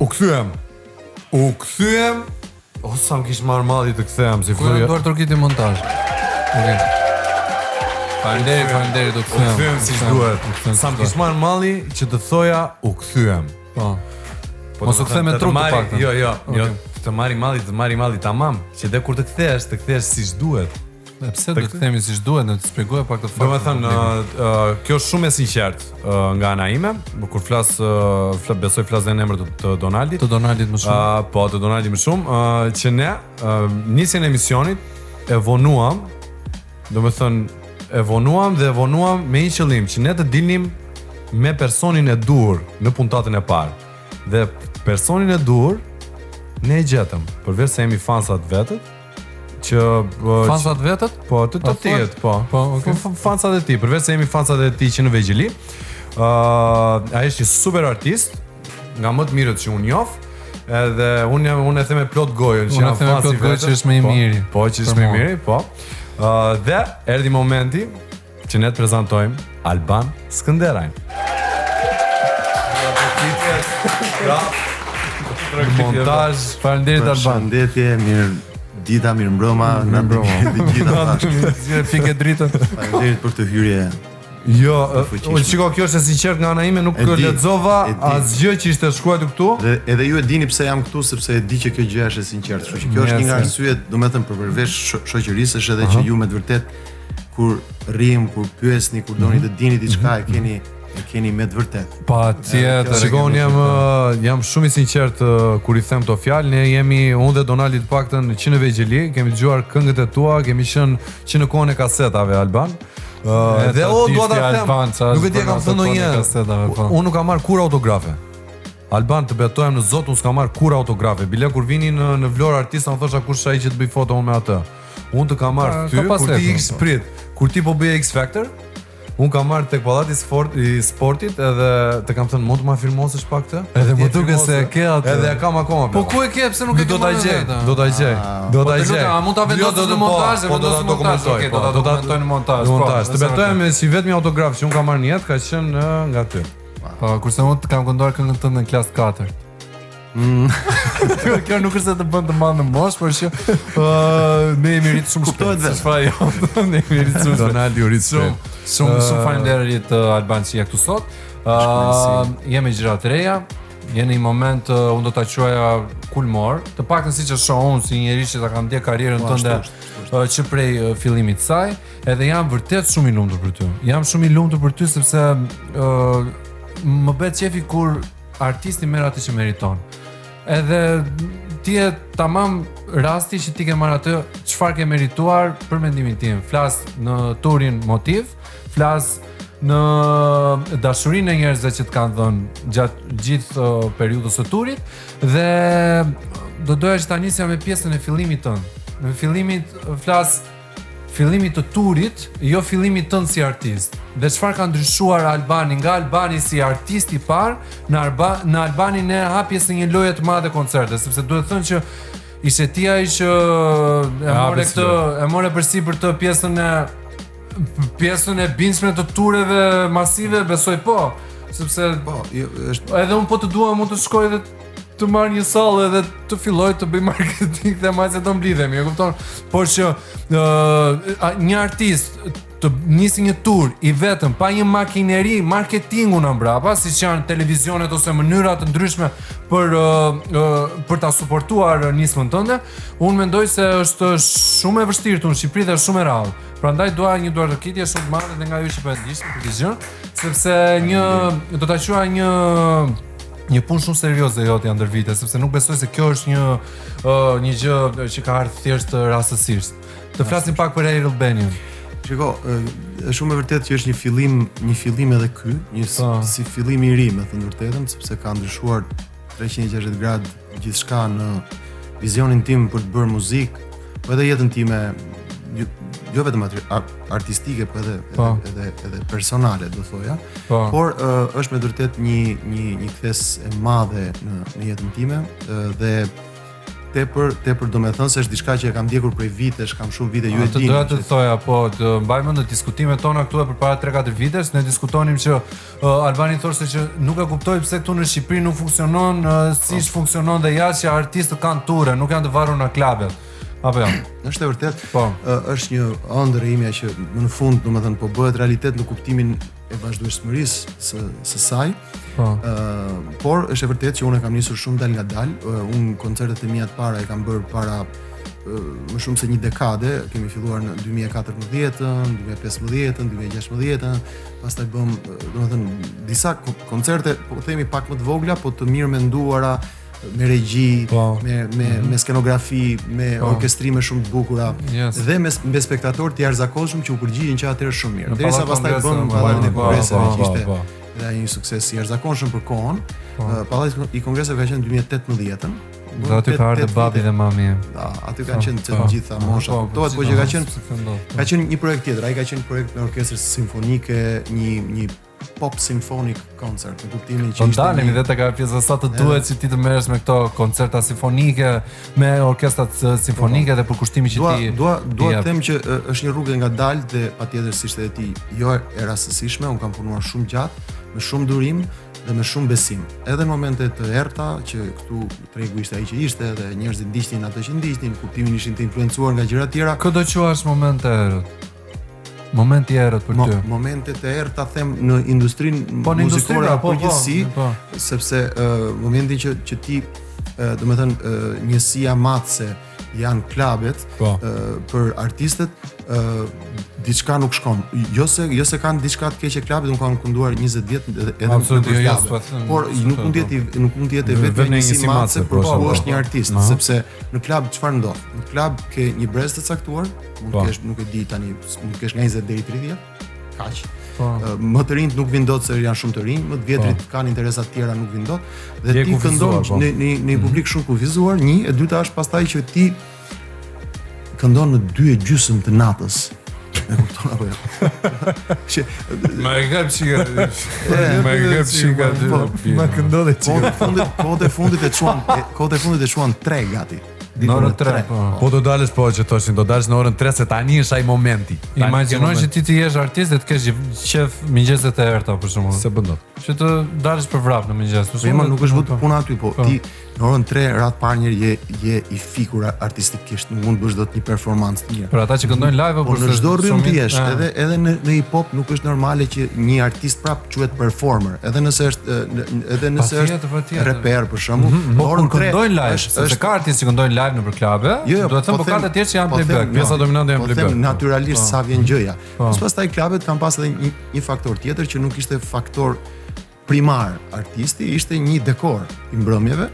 U kthyem. Sa më kish marrë malli të kthehem si fluja. Duar turkiti montazh. Okej. Faleminderit do kthyem. U kthyem siç duhet. Sa më kish marrë malli që të thoja u kthyem. Po. Mos u kthem me trup të paktën. Jo. Të marri malli tamam, që dhe kur të kthehesh siç duhet. Pse do të themi siç duhet, në të shpjegoj pak të faktin. Domethënë, kjo është shumë e sinqertë nga ana ime, kur besoj flas në emër të Donaldit. Të Donaldit më shumë. Po, të Donaldit më shumë, që ne nisjen e emisionit e vonuam, domethënë vonuam me një qëllim, që ne të dilnim me personin e dur në puntatën e parë. Dhe personin e dur ne e gjetëm, përveç se jemi fansat vetët. Fansat vetët? Po, të tjerët, po. Fansat e tij, përveç se jemi fansat e tij që në vegjëli. Ai është një super artist, nga më të mirët që unë njoh, edhe unë e them me plot gojën që jam fans i vetë, që është më i miri. Po, që është më i miri, po. Dhe erdhi momenti që ne të prezantojmë Alban Skënderajin. Montazh, faleminderit Alban. Përshëndetje, mirë dita, mirë mbrëma, në gjitha fike dritën. Faleminderit për këtë hyrje. Jo, shiko, kjo është e sinqert nga ana ime, nuk lexova asgjë që ishte shkruar këtu. Dhe edhe ju e dini pse jam këtu, sepse e di që kjo gjë është e sinqertë. Kështu që kjo është një nga arsyet, domethënë përveç shoqërisë, është edhe që ju me të vërtet kur rrim, kur pyesni, kur doni të dini diçka, e keni me të vërtet. Patjetër. Shikon, jam shumë i sinqert kur i them këto fjalë. Ne jemi unë dhe Donaldi të paktën që në vegjëli, kemi dëgjuar këngët e tua, kemi qenë që në kohën e kasetave Alban. Dhe dua ta them, nuk e di kam thënë ndonjëherë. Unë nuk kam marr kur autografe. Alban, të betohem në Zot, unë s'kam marr kur autografe. Bile kur vini në Vlorë artista, më thosha kush ai që të bëj foto unë me atë. Unë të kam marr ty kur ti X prit, kur ti po bëje X Factor. Unë kam marrë tek pallati i sportit edhe të kam thënë mund të ma filmosësh pak këtë? Edhe më duket se e ke atë. Edhe e kam akoma. Po ku e ke, pse nuk e ke? Do ta gjej. A mund ta vendosësh në montazh, do ta dokumentoj në montazh. Të betojmë si vetëm autograf që unë kam marrë në jetë ka qenë nga ty. Po, kurse unë të kam kënduar këngën tënde në klasë 4. Kjo nuk është se të bën të madh në mosh, por që ne jemi rritë shumë shpejt. Ne jemi rritë shumë. Donaldi u rrit shumë. Shumë faleminderit Alban që je këtu sot. Jemi gjëra të reja. Jeni një moment unë do ta quaja kulmor. Të paktën siç e shoh unë si njëri që ta kam ndjek karrierën tënde që prej fillimit të saj, edhe jam vërtet shumë i lumtur për ty. Jam shumë i lumtur për ty sepse më bëhet qefi kur artisti merr atë që meriton. Edhe ti e tamam rasti që ti ke marrë atë çfarë ke merituar për mendimin tim. Flas në turin Motiv, flas në dashurinë e njerëzve që të kanë dhënë gjatë gjithë periudhës së turit dhe do doja që ta nisja me pjesën e fillimit tënd. Në fillimit flas fillimit të turit, jo fillimit tënd si artist. Dhe çfarë ka ndryshuar Albani nga Albani si artist i parë në Albani ne hapjes në një lojë të madhe koncerte, sepse duhet thënë që ishte ti ai që e more përsipër të pjesën e bindshme të tureve masive, besoj po, sepse është edhe unë po të dua mund të shkoj edhe të marrë një sallë edhe të filloj të bëj marketing dhe majtë se të mblidhemi, e kupton? Por që një artist të nisi një tur i vetëm pa një makineri marketingu në mbrapa, siç janë televizionet ose mënyra të ndryshme për ta suportuar nismën tënde, unë mendoj se është shumë e vështirë në Shqipëri dhe shumë e rrallë. Prandaj dua një duarrëkitje shumë të madhe edhe nga ju që po e ndiqni këtë vizion, sepse do ta quaj një punë shumë serioze jotja ndër vite, sepse nuk besoj se kjo është një gjë që ka ardhur thjesht rastësisht. Të flasim pak për Air Albanian. Shiko, është shumë e vërtetë që është një fillim edhe ky, si fillim i ri, me thënë vërtetën, sepse ka ndryshuar 360 gradë gjithçka në vizionin tim për të bërë muzikë, po edhe jetën time, jo vetëm artistike, po edhe personale, do thoja. Por është me vërtet një kthes e madhe në jetën time dhe tepër domethënë se është diçka që e kam ndjekur prej vitesh, kam shumë vite ju e dini. Doja të thoja, po, të mbaj mend në diskutimet tona këtu përpara 3-4 vitesh, ne diskutonim që Albani thoshte që nuk e kuptoi pse këtu në Shqipëri nuk funksionon siç funksionon dhe jashtë, që artistët kanë ture, nuk janë të varur në klubet. Apo jo. Është e vërtet. Po. Është një ëndër e imja që më në fund, domethënë, po bëhet realitet në kuptimin e vazhdueshmërisë së saj. Po. Por është e vërtet që unë kam nisur shumë dal nga dal. Unë koncertet e mia të para e kam bërë para më shumë se një dekade. Kemi filluar në 2014, 2015, 2016, pastaj bëm, domethënë, disa koncerte, po themi pak më të vogla, po të mirë menduara, me regji, me skenografi, me orkestrime shumë të bukura, dhe me spektatorë të jashtëzakonshëm që u përgjigjen që atëherë shumë mirë. Derisa pastaj bëm Pallatin e Kongreseve, që ishte edhe një sukses i jashtëzakonshëm për kohën. Pallati i Kongreseve ka qenë 2018-ën. Do aty ka ardhur babi dhe mami. Da, aty kanë qenë të gjitha mosha. Kuptohet, po që ka qenë një projekt tjetër. Ai ka qenë projekt me orkestrë simfonike, një pop symphonic concert, në kuptimin që ishte. Dalemi dhe tek pjesa sa të duhet që ti të merresh me këto koncerta simfonike, me orkestrat simfonike dhe për kushtimin që ti. Dua të them që është një rrugë ngadalë dhe patjetër si ishte ti, jo e rastësishme, unë kam punuar shumë gjatë, me shumë durim dhe me shumë besim. Edhe në momente të errta që këtu tregu ishte ai që ishte dhe njerëzit ndiqnin atë që ndiqnin, kuptimin ishin të influencuar nga gjëra të tjera. Kë do quash momente errët? Momenti i errët për ty. Momentet e errëta them në industrinë muzikore apo përgjithësi, sepse momentin që ti, domethënë, njësia matëse janë klubet për artistët, diçka nuk shkon. Jo se kanë diçka të keqe klubet, nuk kanë kunduar 20 vjet edhe por nuk mund të jetë vetëm njësi matëse për ku është një artist, sepse në klub çfarë ndodh? Në klub ke një brez të caktuar, mund të kesh, nuk e di tani, mund të kesh nga 20 deri 30, kaq. Më të rinjt nuk vinë dot se janë shumë të rinj, më të vjetrit kanë interesa të tjera, nuk vinë dot. Dhe ti këndon në një publik shumë kufizuar, një, e dyta është pastaj që ti këndon në 2:30 të natës. E kupton apo jo? Ma e gab çika. Ma e gab çika. Ma këndon çika. Kohët e fundit e çuan 3 gati. Në orën 3. Po do dalësh, po që thoshin, do dalësh në orën 3 se tani është ai momenti. Imagjinoj që ti të jesh artist dhe të kesh qef mëngjeset e errta për shembull. Se bën dot. Që të dalësh për vrap në mëngjes. Po ima nuk është vetë puna aty, po ti në orën 3 radh parë njëri je i fikur artistikisht, nuk mund të bësh dot një performancë të mirë. Për ata që këndojnë live apo në çdo rrymë ti jesh, edhe në hip hop nuk është normale që një artist prap quhet performer, edhe nëse është reper për shembull, në orën 3 këndojnë live, sepse ka artistë që këndojnë live nëpër klube, do të them po ka të tjerë që janë playback, pjesa dominante janë playback. Po them natyralisht sa vjen gjëja. Pastaj klubet kanë pas edhe një faktor tjetër që nuk ishte faktor primar artisti, ishte një dekor i mbrëmjeve.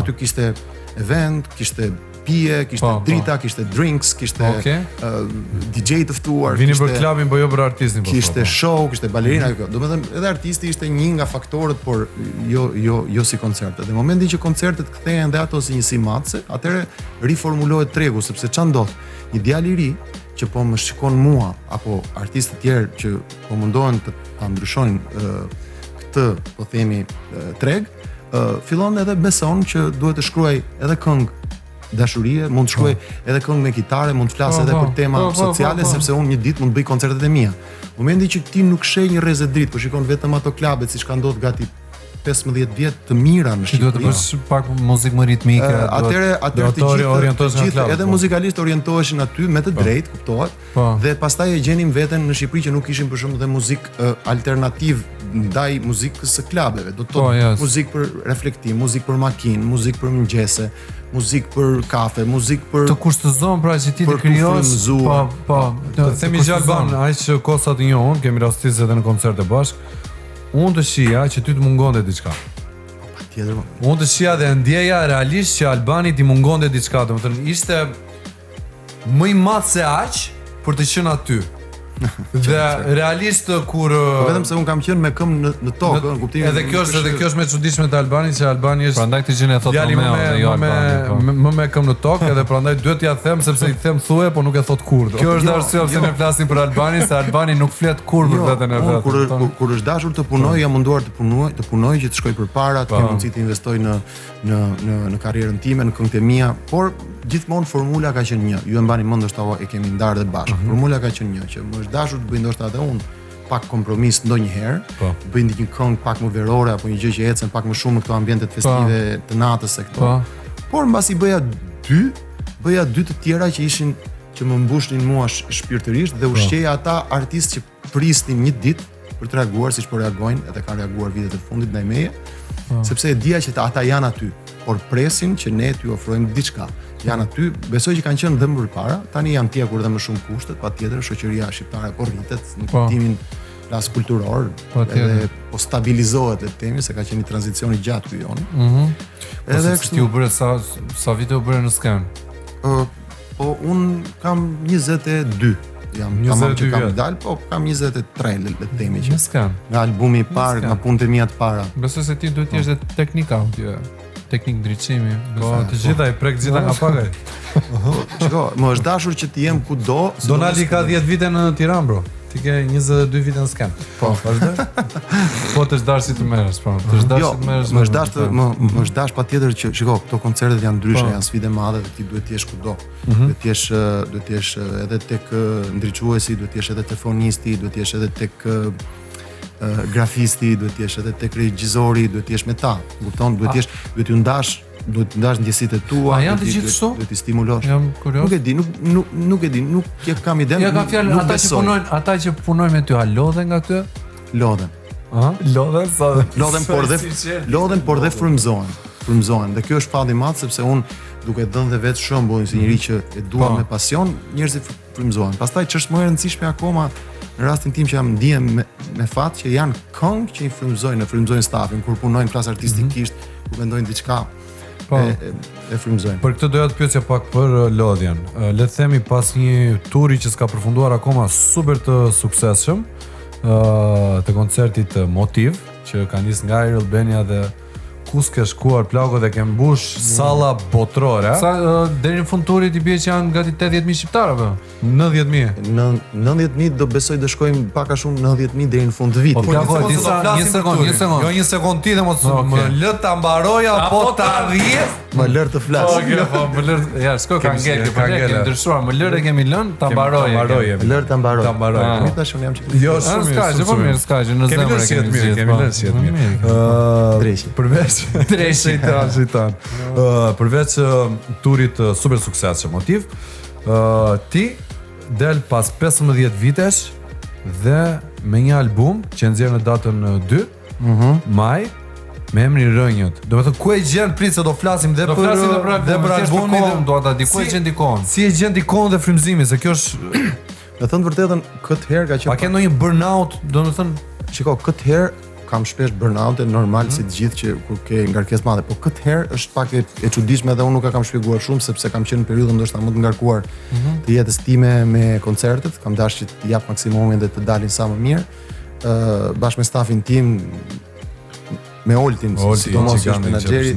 Aty kishte event, kishte pije, kishte drita, kishte drinks, kishte DJ të ftuar. Vini për klubin, po jo për artistin. Kishte show, kishte balerina. Domethënë edhe artisti ishte një nga faktorët, por jo si koncertet. Dhe në momentin që koncertet kthehen dhe ato si një simatse, atëherë riformulohet tregu, sepse ç'a ndodh? Një djalë i ri që po më shikon mua apo artistë të tjerë që po mundohen të ta ndryshojnë këtë, po themi, treg, fillon edhe beson që duhet të shkruaj edhe këngë dashurie, mund të shkruaj edhe këngë me kitare, mund të flas edhe për tema sociale, sepse unë një ditë mund të bëj koncertet e mia. Momenti që ti nuk sheh një rrezë dritë, po shikon vetëm ato klubet siç ka ndodhur gati 15 vjet të mira në Shqipëri. Duhet të bësh pak muzikë më ritmike, atëherë të gjithë edhe muzikalisht orientoheshin aty me të drejtë, kuptohet. Dhe pastaj e gjenim veten në Shqipëri që nuk kishin për shembull dhe muzikë alternativ ndaj muzikës së klubeve. Do të thotë muzikë për reflektim, muzikë për makinë, muzikë për mëngjese, muzikë për kafe, muzikë për të kushtëzon pra që ti të krijosh. Po. Të themi Gjalban, aq që kosa të njohun, kemi rastisë edhe në koncerte bashkë. Unë të shija që ty të mungonte diçka. Patjetër. Unë të shija dhe ndjeja realisht që Albanit i mungonte diçka, domethënë ishte më i madh se aq për të qenë aty. Dhe realisht kur vetëm se un kam qenë me këmbë në tokë, në kuptimin. Edhe kjo është më e çuditshme te Albani, që Albani është prandaj këtë gjë e thot Romeo dhe jo Albani. Më me këmbë në tokë, edhe prandaj duhet t'ia them sepse i them thue, po nuk e thot kurrë. Kjo është arsye pse ne flasim për Albanin, se Albani nuk flet kurrë për veten e vet. Kur është dashur të punoj, jam munduar të punoj që të shkoj përpara, të kem mundësi të investoj në karrierën time, në këngët e mia, por gjithmonë formula ka qenë një. Ju e mbani mend ndoshta e kemi ndarë dhe bashkë. Formula ka qenë një, që më është dashur të bëj ndoshta edhe unë pak kompromis ndonjëherë, bëj një këngë pak më verore apo një gjë që ecën pak më shumë në këto ambientet festive të natës se këto. Por mbasi bëja dy të tjera që më mbushnin mua shpirtërisht dhe ushqeja ata artistë që prisnin një ditë për të reaguar siç po reagojnë, edhe kanë reaguar vitet e fundit ndaj meje, sepse e dija që ata janë aty, por presin që ne t'ju ofrojmë diçka. Janë aty, besoj që kanë qenë dhe më përpara, tani janë tjekur dhe më shumë kushtet, patjetër shoqëria shqiptare po rritet në kuptimin plas kulturor, edhe po stabilizohet le të themi, se ka qenë një tranzicion i gjatë ky joni. Edhe kështu u bëre sa vite u bëre në skenë? Po un kam 22. Jam që kam dalë, po kam 23 le të themi që. Nga albumi i parë, nga punët e mia të para. Besoj se ti duhet të jesh dhe teknik audio. Teknik ndriçimi. Po, të gjitha i prek gjitha nga pakaj. Shiko, më është dashur që të jem kudo. Donaldi ka 10 vite në Tiranë, bro. Ti ke 22 vite në skenë. Po, vazhdo. Po të zdash si të merresh, po. Të zdash si të merresh. Më është dash patjetër që shiko, këto koncertet janë ndryshe, janë sfide madhe dhe ti duhet të jesh kudo. Duhet të jesh edhe tek ndriçuesi, duhet të jesh edhe tek fonisti, duhet të jesh edhe tek grafisti, duhet të jesh edhe tek regjizori, duhet të jesh me ta. Kupton, duhet t'u ndash ndjesitë tua, janë të gjithë kështu? Duhet t'i stimulosh. Jam kurios. Nuk e di, nuk e kam idenë. Ja kam fjalë ata që punojnë me ty, a lodhen nga këtë? Lodhen. Lodhen por dhe frymëzohen. Dhe kjo është falli i madh sepse unë duke dhënë dhe vetë shembull si njëri që e dua me pasion, njerëzit frymëzohen. Pastaj ç'është më e rëndësishme akoma në rastin tim që jam ndihem me fat që janë këngë që i frymëzojnë stafin kur punojnë klas artistikisht, kur mendojnë diçka. E frymëzojnë. Për këtë doja të pyesja pak për lodhjen. Le të themi pas një turi që s'ka përfunduar akoma super të suksesshëm, të koncertit Motiv, që ka nisë nga Air Albania dhe ku s'ke shkuar plako dhe ke mbush salla botërore. Deri në fund turit i bie që janë gati 80.000 shqiptarë apo? 90.000. 90.000 do besoj të shkojmë pak a shumë 90.000 deri në fund të vitit. Po një sekond. Jo një sekond ti dhe më lë ta mbaroj apo ta rrjes? Më lër të flas. Më lër. Ja, s'ka kangel, po ne kemi ndryshuar. Më lër e kemi lënë ta mbaroj. Më lër ta mbaroj. Mirë tash unë jam çik. Jo, shumë s'ka gjë, në zemër e kemi mirë. Kemi lënë si jetë mirë. Dreshi. Përveç Shejtan. Përveç turit super suksesshëm Motiv, ti del pas 15 vitesh dhe me një album që nxjerr në datën 2 maj me emrin Rënjët. Do të thënë ku e gjen prit se do flasim dhe për albumin, do ta di ku e gjen dikon. Si e gjen dikon dhe frymëzimin, se kjo është me thënë vërtetën këtë herë ka qenë. Pa ke ndonjë burnout, domethënë, shiko, këtë herë kam shpesh burnout normal si të gjithë që kur ke ngarkesë madhe, po këtë herë është pak e çuditshme dhe unë nuk e kam shpjeguar shumë sepse kam qenë në periudhën ndoshta më të ngarkuar të jetës time me koncertet, kam dashur që të jap maksimumin dhe të dalin sa më mirë. Bashkë me stafin tim, me Oltin, sidomos që është menaxheri.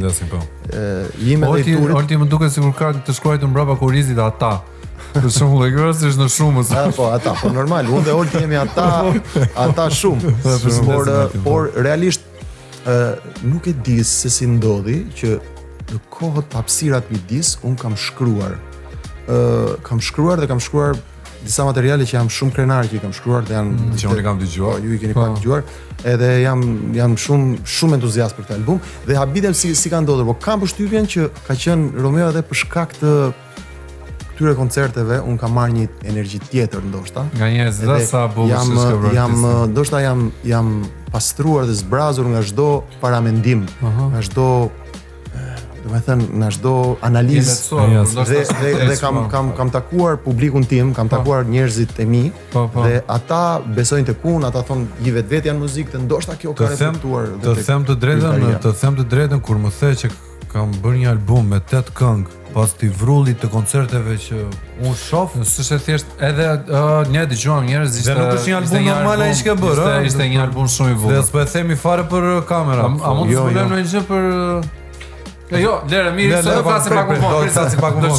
Olti më duket sikur ka të shkruajë mbrapa kurrizit ata. Për shembull, e gjëra është në shumës. Po, ata, po normal, unë dhe Olti jemi ata shumë. Por realisht nuk e di se si ndodhi që në kohët hapësirat midis unë kam shkruar disa materiale që jam shumë krenar që i kam shkruar dhe janë që unë i kam dëgjuar. Ju i keni pak dëgjuar. Edhe jam shumë entuziast për këtë album dhe habitem si ka ndodhur, por kam përshtypjen që ka qenë Romeo edhe për shkak të këtyre koncerteve unë kam marrë një energji tjetër ndoshta. Nga njerëz dhe sa bukur ndoshta jam pastruar dhe zbrazur nga çdo paramendim, nga çdo nga çdo analizë dhe kam takuar publikun tim, kam takuar njerëzit e mi dhe ata besojnë tek unë, ata thonë i vetë janë muzikë dhe ndoshta kjo ka reflektuar. Të them të drejtën kur më the që kam bërë një album me 8 këngë pas t'i vrullit të koncerteve që unë shoh, s'është thjesht edhe ne dëgjuam njerëz dhe nuk është një album normal ai që ka bërë, ishte një album shumë i vogël. Dhe s'po e themi fare për kamera. A mund të zbulojmë në gjë për Jo, lere, mirë, se do flasim pak më vonë. Do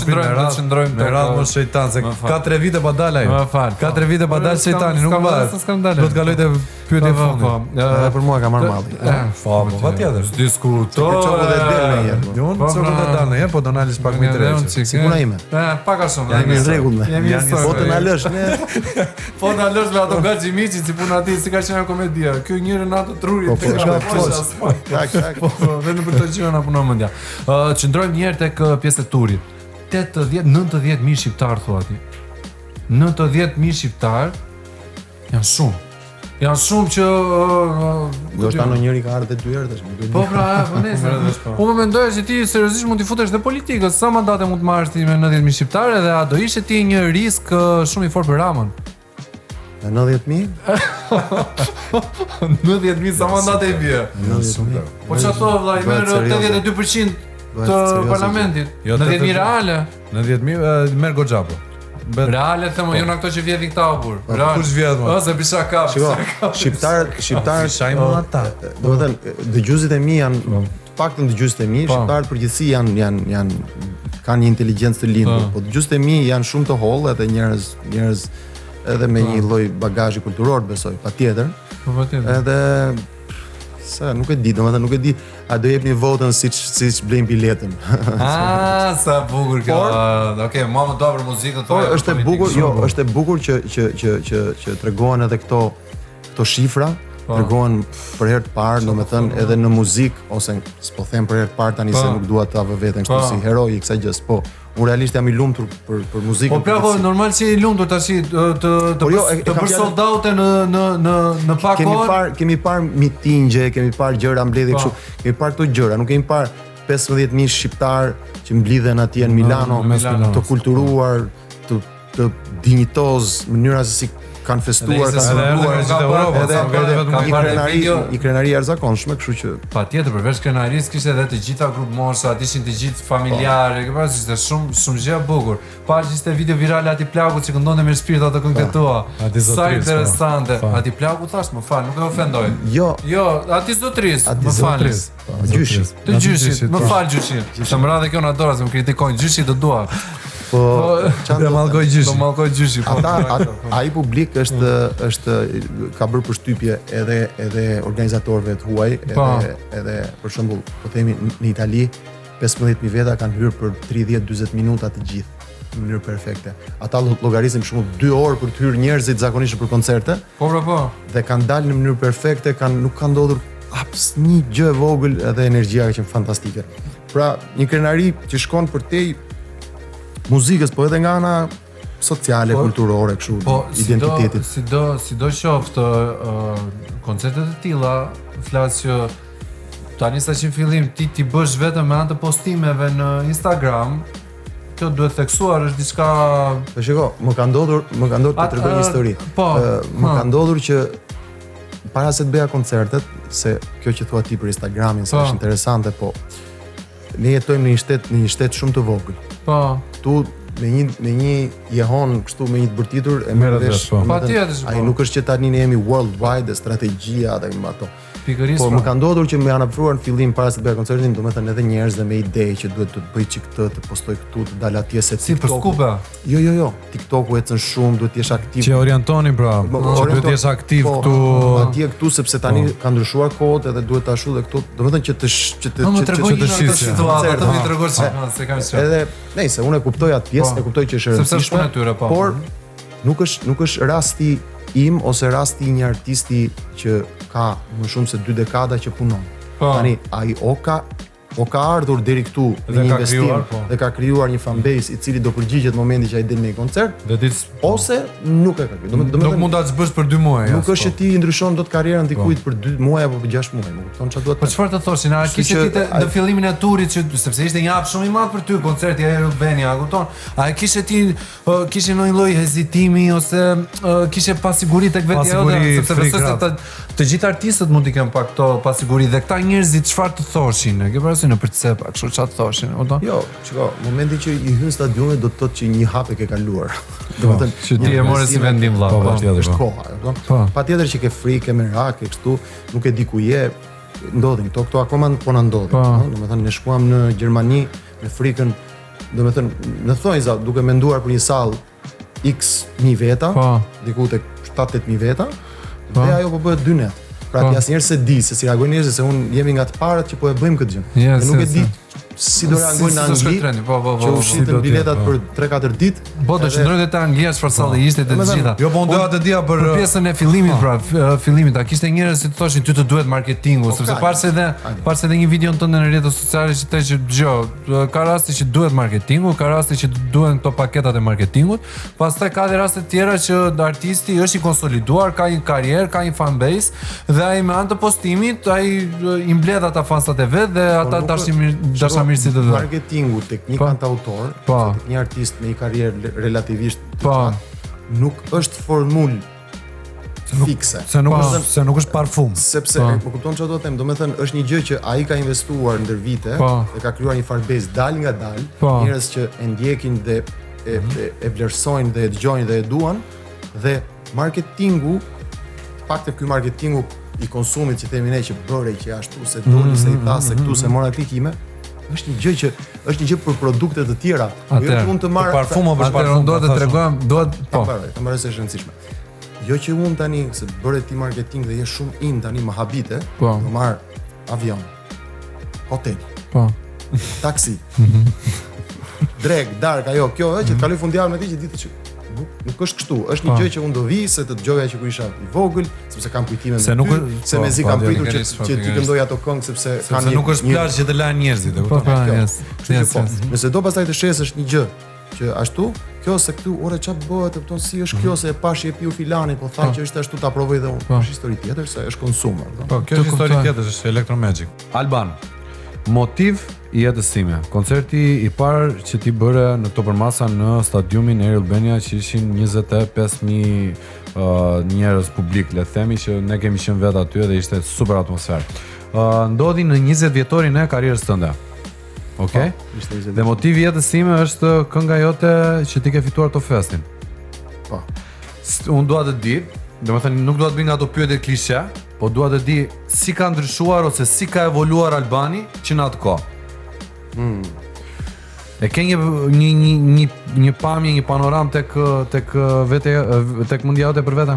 qëndrojmë me radhë më shejtan se ka 3 vite pa dal ai. Ka 3 vite pa dal shejtani, nuk varet. Do të kaloj te pyetja e fundit. Edhe për mua ka marrë malli. Po, patjetër. Diskutoj. Unë çfarë do të dal në po do nalis pak më drejt. Sigura ime. Pak a shumë. Jam në rregull me. Po të na lësh ne. Po na lësh me ato Gaxhimiçi si puna ti, si ka qenë komedia. Ky njëri natë trurit Po, vetëm për të gjëra na punon mendja. Qëndrojmë njerë tek pjesë e turit. 90.000 shqiptar thua ti. 90.000 shqiptar janë shumë. Janë shumë që do të thonë njëri ka ardhur 2 herë tash. Po pra, po nesër. Unë mendoja se ti seriozisht mund të futesh në politikë, sa mandate mund të marrësh ti me 90.000 shqiptarë dhe a do ishte ti një risk shumë i fortë për Ramën? 90.000? 90.000 sa mandate i bie. 90.000. Po çfarë thua vllai, merr 82% të parlamentit. 90.000 reale. 90.000 merr goxha po. Reale them jo na këto që vjedhin këta u bur. Kush vjedh më? Ose bisha kap. Shqiptarët shajmë ata. Domethënë dëgjuesit e mi janë të paktën dëgjuesit e mi, shqiptarët përgjithësi janë kanë një inteligjencë të lindur, po dëgjuesit e mi janë shumë të hollë edhe njerëz edhe me një lloj bagazhi kulturor besoj, patjetër. Po patjetër. Edhe sa nuk e di, domethënë nuk e di, a do jepni votën siç blejmë biletën. Sa bukur kjo. Okej, mua më do për muzikën po është e bukur, jo, është e bukur që tregohen edhe këto shifra, tregohen për herë të parë, domethënë edhe në muzikë ose s'po them për herë të parë tani se nuk dua ta vë veten kështu si heroi i kësaj gjës, po unë realisht jam i lumtur për muzikën. Po pra, normal si i lumtur tash të për soldaute në pak kohë. Kemi parë mitingje, kemi parë gjëra mbledhje kështu. Kemi parë këto gjëra, nuk kemi parë 15.000 shqiptar që mblidhen atje në Milano, të kulturuar, të dinjitoz, mënyra se si kanë festuar, një krenari jashtëzakonshme, kështu që patjetër përveç krenarisë kishte edhe të gjitha grup morsat, ishin të gjithë familjarë, ke parasysh ishte shumë gjë e bukur. Pash ishte video virale aty plagut që këndonte me shpirt ato këngët tua. Sa interesante. Aty plagu thash, më fal, nuk e ofendoj. Jo, aty zotris, më fal. Gjyshit. Të gjyshit, më fal gjyshit. Të më radhë kjo na dora se më kritikojnë gjyshit të dua. Po do mallkoj gjyshi. Do mallkoj gjyshi. Ai publik është ka bërë përshtypje edhe organizatorëve të huaj, edhe për shembull, po themi në Itali 15.000 veta kanë hyrë për 30-40 minuta të gjithë në mënyrë perfekte. Ata llogarisin për shembull 2 orë për të hyrë njerëzit zakonisht për koncerte. Po. Dhe kanë dalë në mënyrë perfekte, nuk ka ndodhur asnjë gjë e vogël edhe energjia ka qenë fantastike. Pra, një krenari që shkon për te muzikës, po edhe nga ana sociale, kulturore, kështu, identitetit. Sido qoftë koncertet e tilla, flas që tani sa që në fillim ti bësh vetëm me anë të postimeve në Instagram, kjo duhet theksuar është diçka. Po shiko, më ka ndodhur të tregoj një histori. Më ka ndodhur që para se të bëja koncertet, se kjo që thua ti për Instagramin, sa është interesante, po ne jetojmë në një shtet shumë të vogël. Po. Tu me një jehon kështu me një të bërtitur e merr vesh. Patjetër. Ai nuk është që tani ne jemi worldwide, strategjia dhe ato. Pikërisht. Po më ka ndodhur që më janë ofruar në fillim para se të bëj koncertin, domethënë edhe njerëz dhe me ide që duhet të bëj çik këtë, të postoj këtu, të dal atje se si për skupa. Jo. TikToku ecën shumë, duhet të jesh aktiv. Që orientonin pra, që duhet të jesh aktiv këtu. Atje këtu sepse tani kanë ndryshuar kohët edhe duhet ta ashu dhe këtu, domethënë që të shishë. Ato mi tregosh se kanë shë. Edhe, nejse, unë e kuptoj atë pjesë, e kuptoj që është e rëndësishme, por nuk është rasti im ose rasti i një artisti që ka më shumë se 2 dekada që punon. Tani ai o ka ardhur deri këtu me një investim dhe ka krijuar një fanbase i cili do përgjigjet momenti që ai del në një koncert, ose nuk e ka krijuar. Nuk mund ta zbësh për 2 muaj. Nuk është që ti ndryshon dot karrierën dikujt për 2 muaj apo për 6 muaj, më kupton çfarë duhet. Po çfarë të thoshin? A kishe ti në fillimin e turit që sepse ishte një hap shumë i madh për ty koncerti i Rubenia, kupton? A kishe ti kishe ndonjë lloj hezitimi ose kishe pasiguri tek vetja jote, sepse të gjithë artistët mund të kenë pak këto pasiguri dhe këta njerëzit çfarë të thoshin? E ke vendosin në përcepa, kështu çfarë thoshin, kupton? Jo, shiko, momenti që i hyn stadiumit do të thotë që një hap e ke kaluar. Domethënë, që ti e morë si vendim vëlla. Po, patjetër. Është koha, e kupton? Patjetër që ke frikë, merak, kështu, nuk e di ku je, ndodhin këto akoma po na ndodhin, ëh, domethënë ne shkuam në Gjermani me frikën, domethënë në thonjza duke menduar për një sallë X mijë veta, diku tek 7-8.000 veta, dhe ajo po bëhet 2 net. Pra ti asnjëherë se di se si reagojnë njerëzit, se unë jemi nga të parët që po e bëjmë këtë gjë. Yes, dhe nuk e di si do reagojnë në Angli, që ushitën biletat për 3-4 ditë. Po do qëndrojnë te Anglia çfarë salli ishte te të gjitha. Jo, po unë doja të dija për pjesën e fillimit, pra, fillimit, a kishte njerëz që të thoshin ty të duhet marketingu, sepse parse edhe një video tënde në rrjetet sociale që të që dëgjoj, ka raste që duhet marketingu, ka raste që duhen këto paketat e marketingut, pastaj ka edhe raste tjera që artisti është i konsoliduar, ka një karrierë, ka një fanbase dhe ai me anë të postimit ai i mbledh ata fansat e vet dhe ata dashamirësit e vet. Marketingu tek një kantautor, tek një artist me një karrierë relativisht nuk është formulë fikse. Se nuk është parfum. Sepse, më kupton çfarë do të them, domethënë është një gjë që ai ka investuar ndër vite dhe ka krijuar një fanbase dal nga dal, njerëz që e ndjekin dhe e vlerësojnë dhe e dëgjojnë dhe e duan, dhe marketingu, paktë ky marketingu i konsumit që themi ne që bëre që ashtu se doli se i tha se këtu se mora klikime, është një gjë për produkte të tjera. Jo që mund të marr parfum apo parfum, do të tregojmë, ta mbaroj se është e rëndësishme. Jo që unë tani se bëre ti marketing dhe je shumë in tani më habite, do marr avion, hotel, taksi, dreg, dark, ajo, kjo që të kaloj fundjavën me ti që ditë që nuk është kështu, është një gjë që unë do vi se të dëgjoja që kur isha i vogël, sepse kam kujtime me ty, se mezi kam pritur që ti këndoj ato këngë sepse kanë nuk është plazh që të lajnë njerëzit, e kupton? Nëse do pastaj të shesësh një gjë që ashtu, kjo se këtu ore çfarë bëhet, e kupton si është kjo se e pash e piu filani, po tha që është ashtu ta provoj dhe unë. Është histori tjetër se është konsum, po kjo është histori tjetër, është Electromagic. Alban, motiv i jetës time. Koncerti i parë që ti bëre në Topërmasa në stadiumin Air Albania që ishin 25.000 njerëz publik, le të themi që ne kemi qenë vetë aty dhe ishte super atmosferë. Ndodhi në 20 vjetorin e karrierës tënde. Okej? Dhe motivi i jetës time është kënga jote që ti ke fituar Top Festin. Po. Unë dua të di, domethënë nuk dua të bëj nga ato pyetje klishe, po dua të di si ka ndryshuar ose si ka evoluar Albani që në atë kohë. E ke një pamje, një panoram tek vete, tek mendja jote për vete?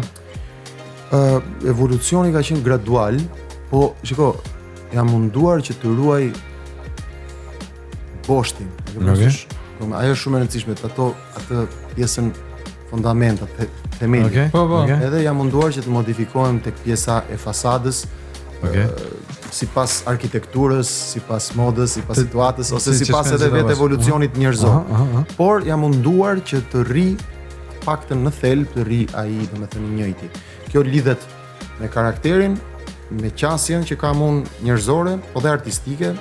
Evolucioni ka qenë gradual, po shiko, jam munduar që të ruaj boshtin. Ajo është shumë e rëndësishme, atë pjesën fundamentat, themelin. Edhe jam munduar që të modifikohem tek pjesa e fasadës, sipas arkitekturës, sipas modës, sipas situatës ose sipas edhe vetë evolucionit njerëzor. Por jam munduar që të rri paktën në thelb, të rri ai, domethënë i njëjti. Kjo lidhet me karakterin, me qasjen që kam unë njerëzore, po dhe artistike,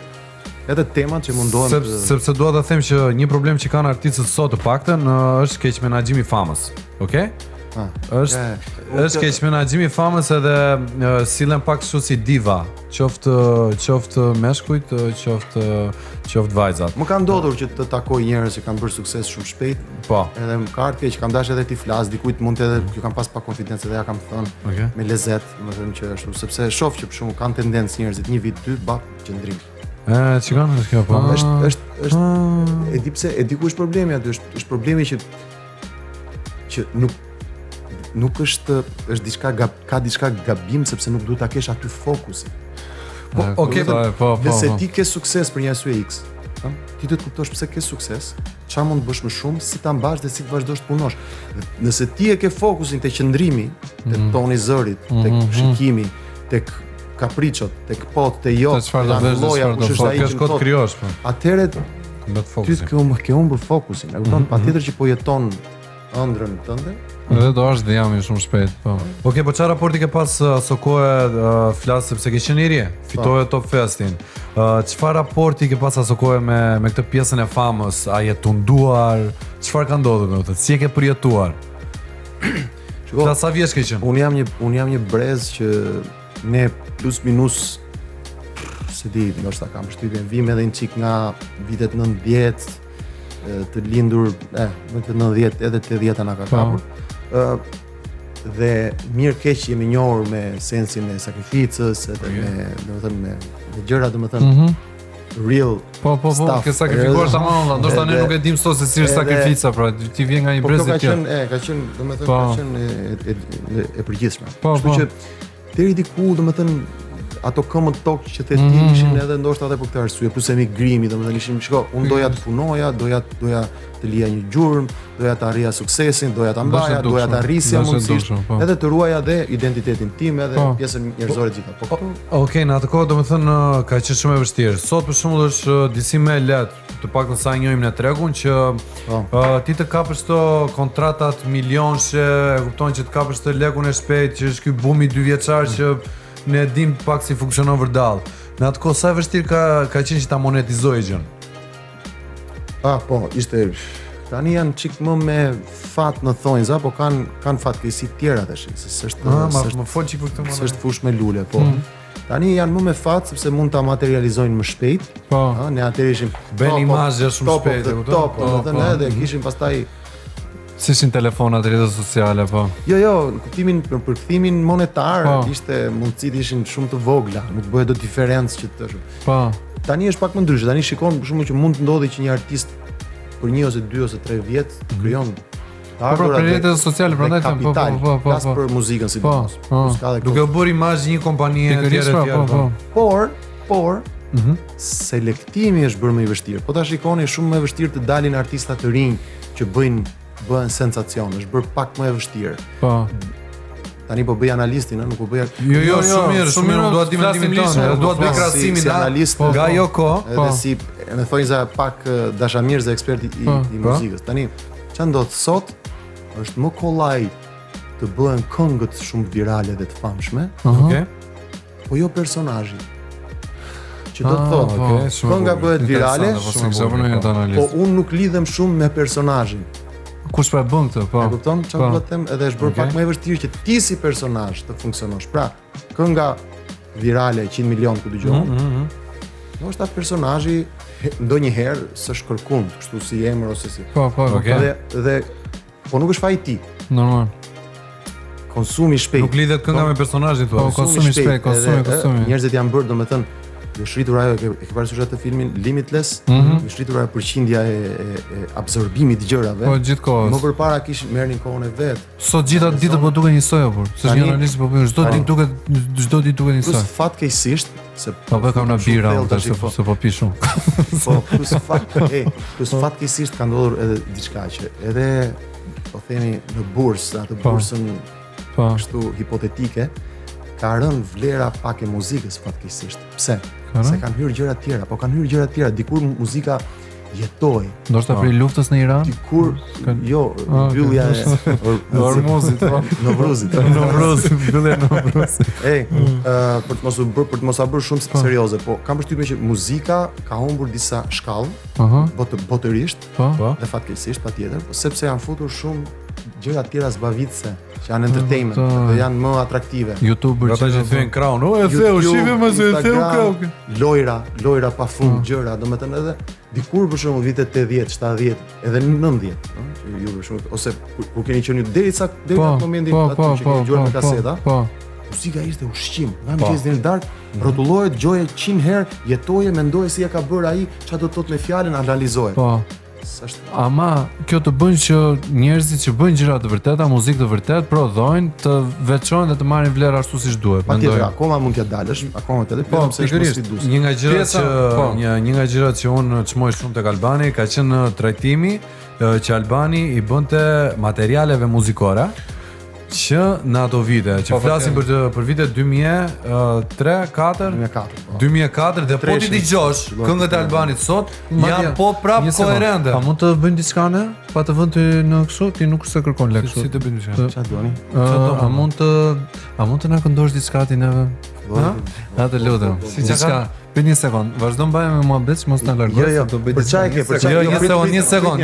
edhe temat që mundohem sepse dua ta them që një problem që kanë artistët sot të paktën është keq menaxhimi i famës. Okej? Është keq menaxhimi i famës edhe sillen pak kështu si diva, qoftë meshkujt, qoftë vajzat. Më ka ndodhur që të takoj njerëz që kanë bërë sukses shumë shpejt. Po. Edhe më ka ardhur që kam dashur edhe ti flas, dikujt mund të edhe që kam pas pak konfidencë dhe ja kam thënë me lezet, domethënë që ashtu, sepse shoh që për shkakun kanë tendencë njerëzit 1 vit 2 qëndrim. Çikon është kjo po. Është e di pse, e di ku është problemi aty, është problemi që nuk është diçka ka diçka gabim sepse nuk duhet ta kesh aty fokusin. Po, nëse ti ke sukses për një arsye X, ti duhet të kuptosh pse ke sukses, çfarë mund të bësh më shumë, si ta mbash dhe si të vazhdosh të punosh. Nëse ti e ke fokusin te qëndrimi, te toni i zërit, tek shikimi, tek kapriçot, tek pot, te jo, lloja kush është ai që kot krijosh po. Atëherë mbet fokusin. Ti ke humbur fokusin. E kupton? Patjetër që po jeton ëndrrën tënde. Edhe do është dhe jam shumë shpejt, po. Okej, po çfarë raporti ke pas aso kohë flas sepse ke qenë i ri, fitove Top Festin. Çfarë raporti ke pas aso kohë me këtë pjesën e famës? A je tunduar? Çfarë ka ndodhur me këtë? Si e ke përjetuar? Shiko, sa vjeç ke qenë? Unë jam një brez që ne plus minus se di, ndoshta kam përshtypjen vim edhe një çik nga vitet 90, të lindur, në të 90 edhe 80-ta na ka kapur. Dhe mirë keq jemi njohur me sensin e sakrificës, edhe me, domethënë me gjëra domethënë real stuff. Ke sakrifikuar tamam, ndoshta ne nuk e dim sot se si është sakrifica, pra ti vjen nga një brez i tjetër. Ka qenë, domethënë ka qenë e përgjithshme. Kështu që deri diku domethënë ato këmbët tokë që the ti ishin edhe ndoshta edhe për këtë arsye, plus emigrimi, domethënë ishim unë doja të punoja, doja të lija një gjurmë, doja të arrija suksesin, doja ta mbaja, doja të arrisja mundësisht, edhe të ruaja dhe identitetin tim edhe pjesën njerëzore gjitha. Okej, në atë kohë domethënë ka qenë shumë e vështirë. Sot për shembull është disi më lehtë, të paktën sa njohim në tregun që ti të kapësh këto kontratat milionshë, e kupton që të kapësh të lekun e shpejt, që është ky bumi 2 vjeçar që ne dim pak si funksionon vërdall. Në atë kohë sa e vështirë ka qenë që ta monetizojë gjën. Po, ishte tani janë çik më me fat në thonjza, po kanë fatkeqësi të tjera tash, se s'është më fol çik për këtë moment. S'është fush me lule, po. Tani janë më me fat sepse mund ta materializojnë më shpejt. Ne atëherë ishim bën imazhe shumë shpejt, e kupton? Domethënë edhe kishim pastaj si ishin telefonat, rrjetet sociale, po. Jo, kuptimin për përkthimin monetar ishte mundësitë ishin shumë të vogla, nuk bëhej dot diferencë që të. Po. Tani është pak më ndryshe. Tani shikon për shkakun që mund të ndodhi që një artist për 1 ose 2 ose 3 vjet krijon për rrjetet sociale, prandaj po. Pas për muzikën sidomos. Duke u bërë imazh një kompanie tjetër. Por selektimi është bërë më i vështirë. Po ta shikoni shumë më e vështirë të dalin artista të rinj që bëhen sensacion, është bërë pak më e vështirë. Po. Tani po bëj analistin, nuk po bëj. Jo, shumë mirë, dua të mendimin tonë, dua të bëj krahasimin nga jo kohë, edhe si më thonjza pak dashamirë dhe eksperti i muzikës. Tani ç'a ndodh sot është më kollaj të bëhen këngët shumë virale dhe të famshme. Okej. Po jo personazhi. Që do të thotë, kënga bëhet virale, po unë nuk lidhem shumë me personazhin. Kush pra bën këtë, po. E kupton çfarë do të them, edhe është bërë pak më e vështirë që ti si personazh të funksionosh. Pra, kënga virale 100 milion ku dëgjohen. Ndoshta personazhi ndonjëherë s'është kërkuar, kështu si emër ose si. Po, dhe po nuk është faji ti. Normal. Konsumi i shpejt. Nuk lidhet kënga me personazhin thua. Po, konsumi i shpejt, konsumi. Njerëzit janë bërë, domethënë, ju shritur ajo, e ke parasysh atë filmin Limitless, ju shritur ajo përqindja e absorbimit të gjërave. Po gjithkohës. Më përpara kishin merrnin kohën e vet. Sot gjitha ditët po duken njësoj apo? Se një analizë po bëjmë çdo ditë duket njësoj. Plus fatkeqësisht se po kam na bira se po pi shumë. Po plus fatkeqësisht ka ndodhur edhe diçka që edhe po themi në bursë, atë bursën kështu hipotetike, ka rënë vlera pak e muzikës fatkeqësisht. Pse? Se kanë hyrë gjëra të tjera, po kanë hyrë gjëra të tjera, dikur muzika jetoi. Ndoshta për luftës në Iran? Dikur mbyllja e Hormuzit, po. Novruzit, mbyllja e Novruzit. Për të mos bërë shumë serioze, po kam përshtypjen që muzika ka humbur disa shkallë, botërisht, dhe fatkeqësisht patjetër, po sepse janë futur shumë gjëra të tjera zbavitëse, që janë entertainment, dhe janë më atraktive. YouTuber ata që thyen crown, e theu, shive më se e theu crown. Lojra pafund gjëra, domethënë edhe dikur për shembull vitet 80, 70, edhe 90, ëh, ju për shembull, ose kur keni qenë deri atë momentin aty që keni dëgjuar me kaseta. Muzika ishte ushqim, nga mëngjes deri në darkë, rrotullohet, dëgjoje 100 herë, jetoje, mendoje si e ka bërë ai, çfarë do të thotë me fjalën, analizoje. Po. Ama kjo të bën që njerëzit që bëjnë gjëra të vërteta, muzikë të vërtetë, prodhojnë të veçojnë dhe të marrin vlerë ashtu siç duhet. Patjetër, akoma mund t'ja dalësh, akoma të vetëm se është sfidues. Një nga gjërat që unë çmoj shumë tek Albani ka qenë trajtimi që Albani i bënte materialeve muzikore që në ato vite, që flasim për vitet 2003-2004 dhe po ti dëgjosh këngët e Albanit sot janë po prap koherente. A mund të bëjmë diçka ne? Pa të vënë ty në kështu, ti nuk se kërkon lek kështu. Si të bëjmë diçka? Çfarë doni? A mund të na këndosh diçka ti neve? Na të lutem. Si diçka. Për një sekond, vazhdo mbajmë me muhabet, mos na largosh, do bëj diçka. Një sekond.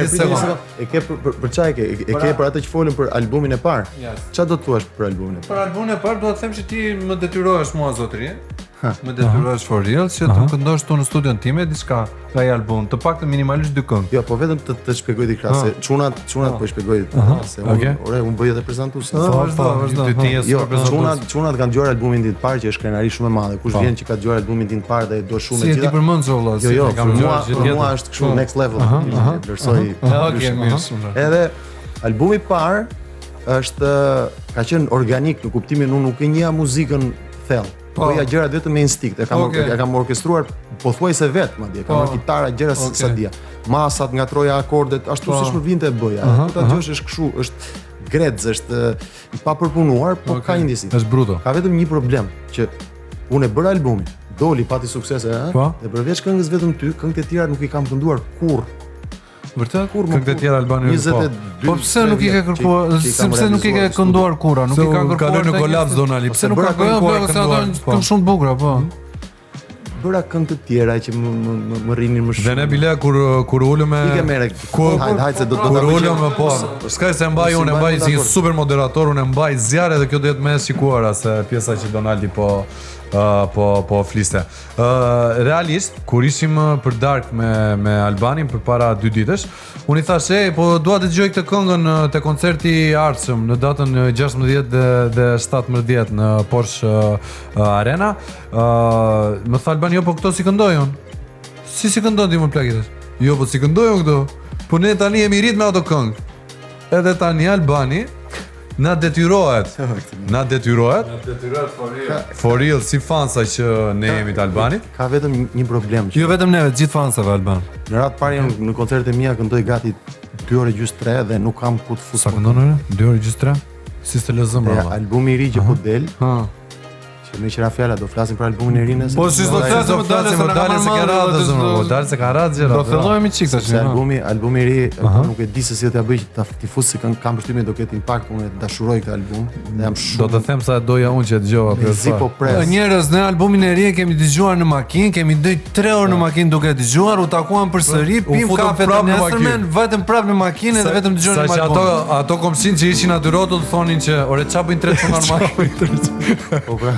E ke për çaj ke? E ke për atë që folën për albumin e parë? Çfarë do të thuash për albumin e parë? Për albumin e parë do të them që ti më detyrohesh mua zotëri, Më detyrohesh for real që të këndosh tu në studion time diçka nga ai album, të paktën minimalisht 2 këngë. Jo, po vetëm të shpjegoj diçka se çunat po i shpjegoj se unë bëj edhe prezantues. Vazhdo. Jo, çunat kanë dëgjuar albumin ditë parë që është krenari shumë e madhe. Kush vjen që ka dëgjuar albumin ditë parë dhe do shumë e gjitha. Si e ti përmend zolla? Jo, mua është kështu next level. Vlerësoj. Okej, mirë shumë. Edhe albumi i parë është ka qenë organik në kuptimin unë nuk e njeh muzikën thellë. Po ja gjërat vetëm me instinkt. E kam orkestruar pothuajse vet madje. Kam kitara gjëra sa dia. Masat ngatroja akordet ashtu siç më vinte e bëja. Këto gjësh është kështu, është grec, është i papërpunuar, po ka një ndjesim. Është bruto. Ka vetëm një problem që unë e bëra albumin, doli pati suksese, dhe përveç këngës vetëm ty, këngët e tjera nuk i kam kënduar kurrë. Vërtet? Këngët e tjera albane po pse nuk i ke kërkuar, sepse nuk i ke kënduar kurrë, nuk i ka kërkuar. Kaloj në kolaps Donali. Pse nuk ka kënduar se ato janë shumë të bukura, po. Bëra këngë të tjera që më rrinin më shumë. Dhe ne bile kur ulëm me hajde se do ta ulëm po. S'ka se mbaj unë mbaj si një super moderator, unë mbaj zjarre dhe kjo do jetë më e shikuara se pjesa që Donaldi po fliste. Realisht kur ishim për dark me Albanin përpara 2 ditësh, unë i thash po dua të dëgjoj këtë këngën te koncerti i ardhshëm në datën 16 dhe 17 në Porsche Arena. Më tha Albani, jo po këto si këndoj unë. Si këndon ti më plagitesh? Jo po si këndoj unë këto. Po ne tani jemi rrit me ato këngë. Edhe tani Albani na detyrohet for real si fansa që ne jemi të Albanit. Ka vetëm një problem që jo vetëm neve, të gjithë fansave alban. Në radhë parë në koncertet e mia këndoj gati 2 orë gjysmë 3 dhe nuk kam ku të fus. Sa këndon ore? 2 orë gjysmë 3? Si të lëzëm brava. Albumi i ri që po del. Që më qira fjala do flasim për albumin e ri nëse. Po si do të flasim më dalë se ka radhë zonë, po dalë se ka radhë gjëra. Do fillojmë çik tash. Albumi i ri nuk e di se si do t'ja bëj ti fus se kam përshtypjen do ketë impakt, unë dashuroj këtë album dhe jam shumë. Do të them sa doja unë që dëgjova për. Njerëz, në albumin e ri kemi dëgjuar në makinë, kemi ndoj 3 orë në makinë duke dëgjuar, u takuam përsëri, pim kafe të nesërmen, vetëm prapë në makinë dhe vetëm dëgjonim album. Ato komshin që ishin aty rrotull thonin që ore çfarë bëjnë 3 normal. Po pra.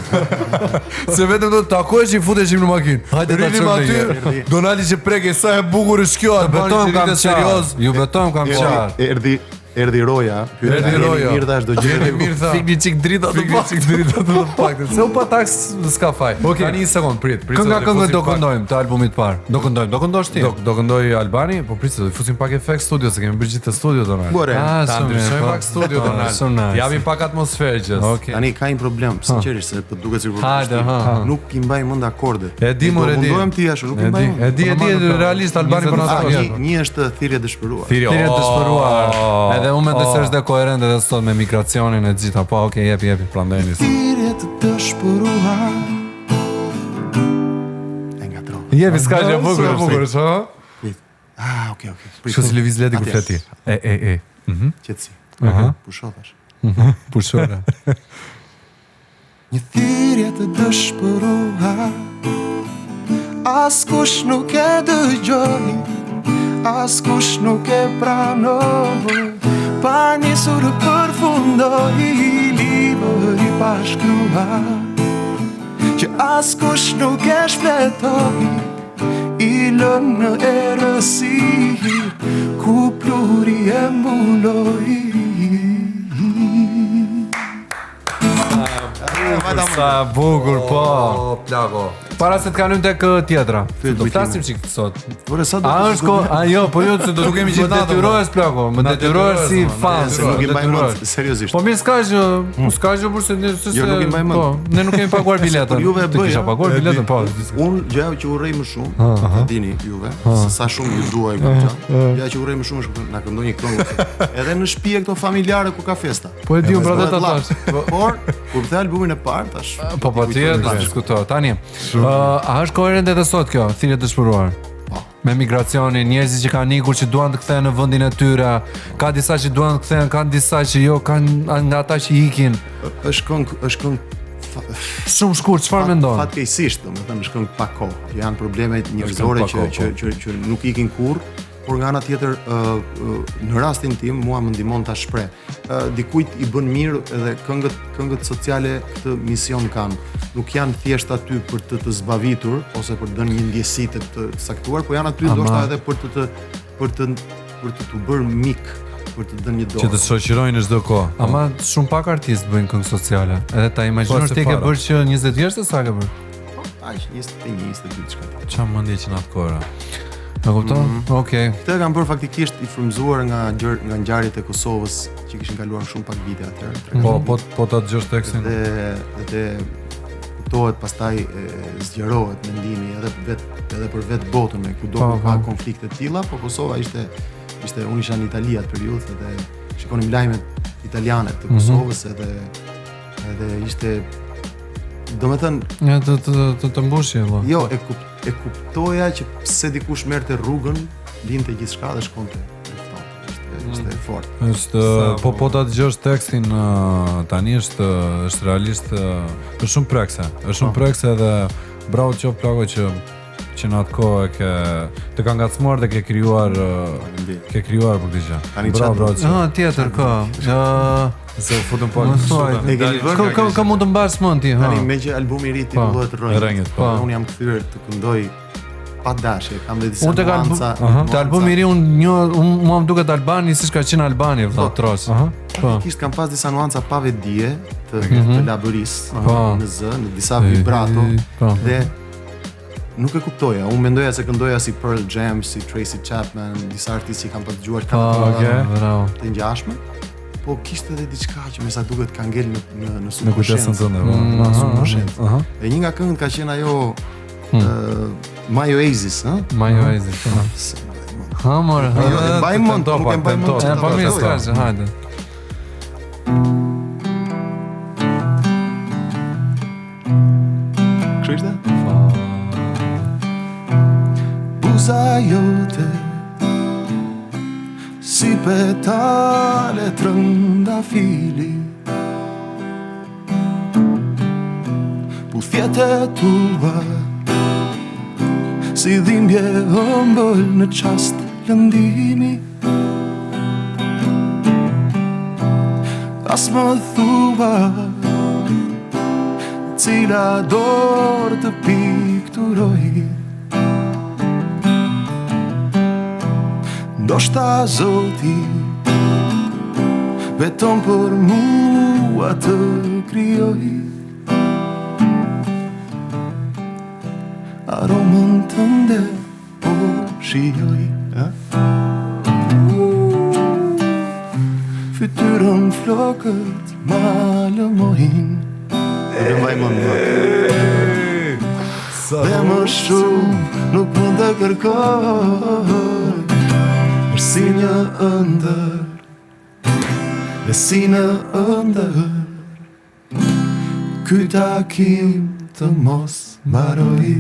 Se vetëm do të takohesh i futeshim në makinë. Hajde ta çojmë aty. Donali që preke sa e bukur është kjo, betojmë kam serioz. Ju betojmë kam qartë. Erdhi Roja, mirë thash do gjeni fikni çik drita të paktën. Se u pa taks s'ka faj. Tani një sekond, prit. Këngë do këndojmë të albumit parë. Do këndosh ti? Do këndoj Albani, po prit se do fusim pak efekt studio se kemi bërë gjithë të studio Donald. Ta ndryshojmë pak studio Donald. Japim pak atmosferë gjës. Tani ka një problem, sinqerisht se po duket sikur nuk i mbaj mend akordet. E di more di. Mundojmë ti ashtu, nuk i mbaj. E di realisht Albani po na thon. Një është thirrje dëshpëruar. Thirrje dëshpëruar. Edhe unë mendoj se është koherente edhe sot me migracionin e gjitha. Po, okay, jepi. Prandaj nis. Thirrje të dëshpëruar. Engatro. Jepi ska gjë bukur, ha? Okay. Kështu si lëviz leti kur fleti. E. Qetësi. Pusho thash. Pushora. Një thirrje të dëshpëruar. Askush nuk e dëgjoi. Askush nuk e pranoi. Pa nisur përfundoi libri pa shkruar, që askush nuk e shpletoi, i lën në errësi, ku pluri e mbuloi. Sa bukur po. Plago. Para se të kalojmë tek tjetra. Do flasim çik sot. Por sa do. A është jo, po jo se do të kemi gjithë detyrohesh plako, më detyrohesh si fan, nuk i mbaj mend seriozisht. Po mirë s'ka gjë për se ne se nuk i mbaj mend. Po, ne nuk kemi paguar biletën. Juve bëj. Kisha paguar biletën, po. Unë gjëja që urrej më shumë, e dini juve, se sa shumë ju duaj këta. Gjëja që urrej më shumë është na këndon një këngë. Edhe në shtëpi këto familjare ku ka festa. Po e di unë ta thash. Por kur the albumin e parë tash. Po tjetër do të diskutoj. Tani a është koherente edhe sot kjo, thirrje dëshpëruar? Me migracionin, njerëzit që kanë ikur që duan të kthehen në vendin e tyre, ka disa që duan të kthehen, kanë disa që jo, kanë nga ata që ikin. Është këngë shumë shkurt, çfarë mendon? Fatkeqësisht, domethënë është këngë pa kohë. Janë probleme njerëzore që nuk ikin kurrë, por nga ana tjetër në rastin tim mua më ndihmon ta shpreh. Dikujt i bën mirë edhe këngët sociale këtë mision kanë. nuk janë thjesht aty për të zbavitur ose për të dhënë një ndjesi të saktuar, po janë aty ndoshta edhe për të bërë mik, për të dhënë një dorë. Që të shoqërojnë në çdo kohë. Ama shumë pak artistë bëjnë këngë sociale. Edhe ta imagjinosh ti ke bërë që 20 vjeç sa ke bërë? Aq 21-22 diçka. Çfarë mendje që në atë kohë? E kupton? Okej. Këtë kam bërë faktikisht i frymzuar nga ngjarjet e Kosovës që kishin kaluar shumë pak vite atëherë. Po ta dëgjosh tekstin. Dhe kuptohet pastaj zgjerohet mendimi edhe për vetë botën me kudo ka konflikte të tilla, po Kosova ishte unë isha në Itali atë periudhë dhe shikonim lajmet italiane të Kosovës edhe ishte domethënë të mbushje valla. Jo, e kuptoja që pse dikush merrte rrugën, linte gjithçka dhe shkonte. Ishte fort. Po ta dëgjosh tekstin tani është realisht është shumë prekse. Është shumë prekse dhe bravo qof plako që në atë kohë të ka ngacmuar dhe ke krijuar për këtë gjë. Bravo. Tjetër ka. Se u futën po. Ka mund të mbash mend ti, ha. Tani me që albumi i ri titullohet Rrënjët. Unë jam kthyer të këndoj pa dashje, kam dhe disa nuanca. Te albumi i ri unë më duket Albani siç ka qenë Albani vëlla tros. Praktikisht kam pas disa nuanca pa vetdije të laboris në zë, në disa vibrato dhe nuk e kuptoja. Unë mendoja se këndoja si Pearl Jam, si Tracy Chapman, disa artistë që kam pas dëgjuar të ngjashme. Po kishte edhe diçka që me sa duket ka ngel në subkonsciencën tënde. E një nga këngët ka qenë ajo My Oasis, ha? My Oasis. Ha more. E mbaj mend, nuk e mbaj mend. Po mirë s'ka, hajde. Krishta? Buza jote si petale trëndafili, puthjete tua si dhimbje ëmbël në qast lëndimi. As më thua cila dorë të pikturoj, ndoshta Zoti vetëm për mua të krijoi aromën tënde po shijoj, fytyrën flokët ma lëmojnë dhe mbaj mend dhe më shumë nuk mund të kërkoj si një ëndër dhe si në ëndër ky takim të mos mbaroj.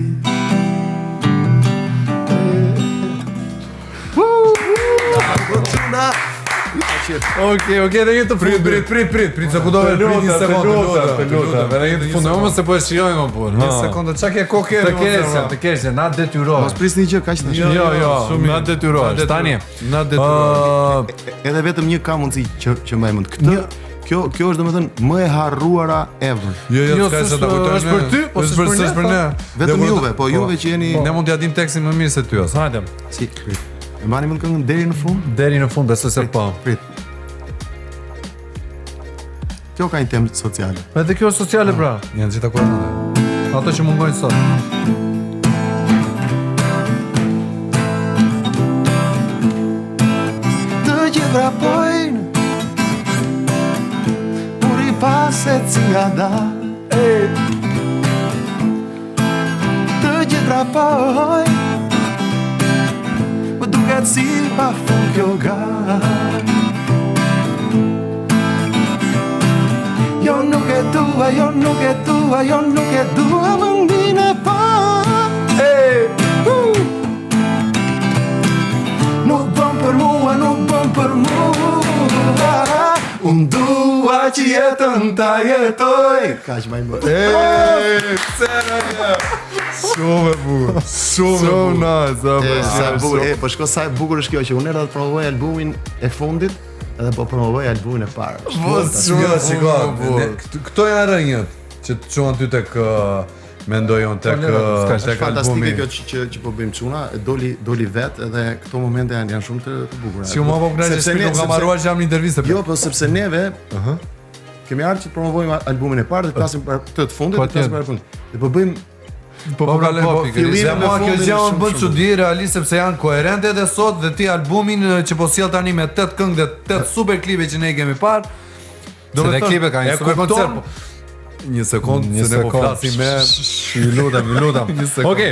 Okej, dhe jetë të prit, se ku do prit një sekundë. Edhe jetë të fundë, më se po e shijoj më burr. Një sekundë, çka ke kokë? Të keqe, na detyrohesh. Mos prisni gjë kaq të Jo, na detyrohesh. Tani, na detyrohesh. Edhe vetëm një ka mundësi që mbaj mend këtë. Kjo është domethënë më e harruara ever. Jo, s'ka se ta kujtosh. Është për ty, po s'është për ne. Vetëm juve, po juve që jeni. Ne mund t'ia dim tekstin më mirë se ty. Hajde. Si. E mbani mend këngën deri në fund? Deri në fund, besoj se po. Prit. Kjo ka një temë sociale. Edhe kjo është sociale pra. Janë gjitha kohë. Ato që mungojnë sot. Të gjithë vrapojnë kur i paset si nga da. Të gjithë vrapojnë më duket si pa fund kjo gara. Jo nuk e dua më ndine pa. Nuk bëm për mua unë dua që jetën ta jetoj. Kaq më më. Shumë bukur. Shumë nice. Po shko sa e bukur është kjo që unë erdha të provoj albumin e fundit edhe po promovoj albumin e parë. Shiko. Këto janë rrënjët. që të çuan ty tek mendoj unë tek Është fantastike albumi. kjo që po bëjmë çuna, doli vet edhe këto momente janë shumë të bukura. Si më po kënaqesh se nuk kam harruar që jam në intervistë. Jo, po sepse neve kemi ardhur që të promovojmë albumin e parë dhe të flasim për këtë të fundit, të flasim për fundit. Dhe po bëjmë Dhe mua kjo gjë më bën çudi realisht sepse janë koherente edhe sot dhe ti albumin që po sjell tani me 8 këngë dhe 8 super klipe që ne i kemi parë. Do të klipe ka një super koncert. Një sekondë, se ne po flasim me Ju lutem. Okej,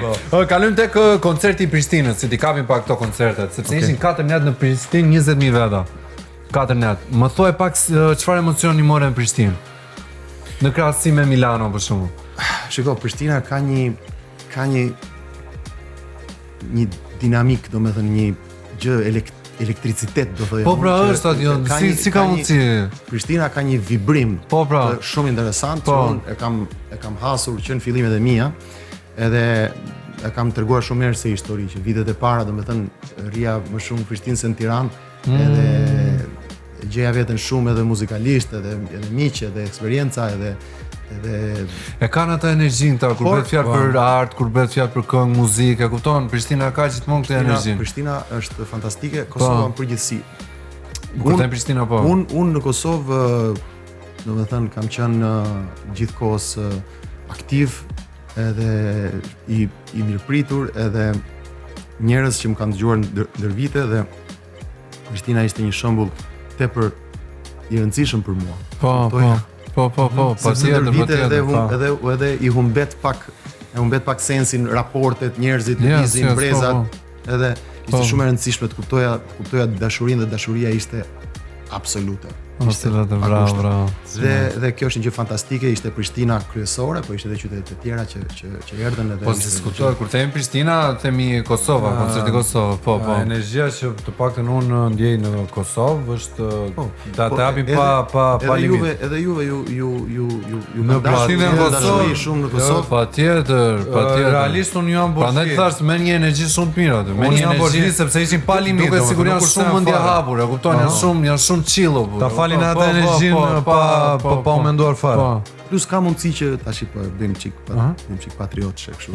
kalojmë tek koncerti i Prishtinës, si ti kapim pak këto koncertet, sepse ishin 4 natë në Prishtinë, 20.000 veta. 4 natë. Më thuaj pak çfarë emocioni morën në Prishtinë. Në krahasim me Milano për shembull. Shiko, Prishtina ka një dinamik, domethënë një gjë elektricitet, do thoya. Po pra është stadion, si ka mundsi? Prishtina ka një vibrim shumë interesant, që unë e kam hasur që në fillimet e mia, edhe e kam treguar shumë herë se histori që vitet e para, domethënë rria më shumë në Prishtinë se në Tiranë, edhe gjeja veten shumë edhe muzikalisht, edhe miq, edhe eksperjenca, edhe e kanë atë energjinë ta kur bëhet fjalë për art, kur bëhet fjalë për këngë, muzikë, e kupton? Prishtina ka gjithmonë këtë energjinë. Prishtina është fantastike, Kosova në përgjithësi. Kur them Prishtina po. Unë në Kosovë, domethënë kam qenë gjithkohës aktiv, edhe i mirëpritur, edhe njerëz që më kanë dëgjuar ndër vite dhe Prishtina ishte një shembull tepër i rëndësishëm për mua. Po, patjetër. Edhe i humbet pak sensin raportet, njerëzit, lëvizin, brezat, edhe ishte shumë e rëndësishme të kuptoja dashurinë dhe dashuria ishte absolute. Bravo. Dhe kjo është një gjë fantastike, ishte Prishtina kryesore, po ishte edhe qytetet e tjera që erdhën edhe. Po diskutoj kur themi Prishtina, themi Kosova, koncerti Kosovë. Po. Energjia që të paktën unë ndjej në Kosovë është ta japim pa limitë. Edhe juve ju në Prishtinë në Kosovë shumë në Kosovë. Patjetër. Realisht unë jam borxhi. Prandaj thash me një energji shumë të mirë aty. Me një energji sepse ishin pa limitë. Duke sigurisht janë shumë mendje hapur, e kupton, janë shumë chillo. Falin atë energjinë pa u menduar fare. Plus ka mundësi që tash po bëjmë çik patriotëshe kështu.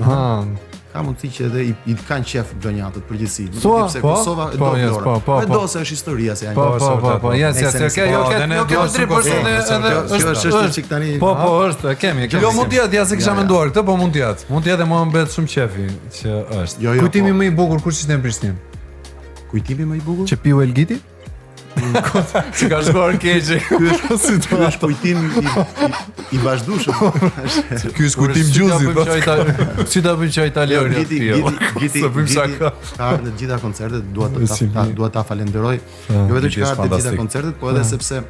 Ka mundësi që edhe i kanë qef gjonjatët përgjithësi. Sepse Kosova e do Vlora. Po do se është historia se janë. Po, është çik tani. Po, është, e kemi. Jo mund të jetë, ja se kisha menduar këtë, po mund të jetë. Mund të jetë, mua më bëhet shumë qefi që është. Kujtimi më i bukur kur ishte në Prishtinë? Kujtimi më i bukur? Që piu Elgiti? Që ka shkuar keqe. Ky është kujtim i vazhdueshëm. Ky është kujtim gjuzi. Si ta bëjmë çaj italianë? Giti ka ardhur në gjitha koncertet, dua ta falenderoj. Jo vetëm që ka ardhur në gjitha koncertet, po edhe sepse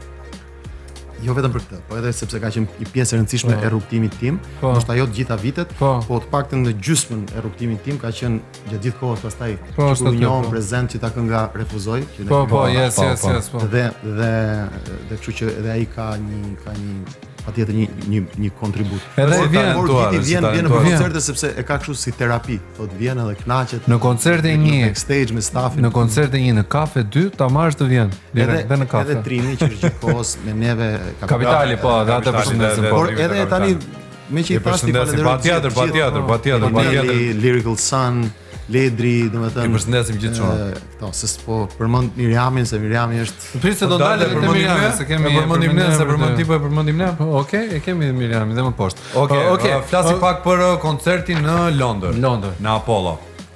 jo vetëm për këtë, po edhe sepse ka qenë një pjesë e rëndësishme e rrugtimit tim, ndoshta jo të gjitha vitet, po të paktën në gjysmën e rrugtimit tim ka qenë gjatë gjithë kohës pastaj kur u njohëm prezant që ta kënga refuzoj, që yes. Dhe kështu që edhe ai ka një patjetër një kontribut. Edhe vjen në koncerte sepse e ka kështu si terapi, thotë vjen edhe kënaqet. Në koncerte 1, backstage me stafin. Në koncerte 1, në kafe 2, ta marrësh të vjen direkt në kafe. Edhe Trini që është gjithkohës me neve Kapitali, po, dhe atë përshëndesim. Por edhe tani me që i pasti patjetër. Lyrical Sun, Ledri, domethënë. I përshëndesim gjithë çuna. Këto, se po përmend Miriamin, se Miriami është. Prisë do dalë te Miriami, se kemi përmendim ne, se përmend ti po e përmendim ne. Okej, e kemi Miriamin dhe më poshtë. Okej, flasim pak për koncertin në Londër. Në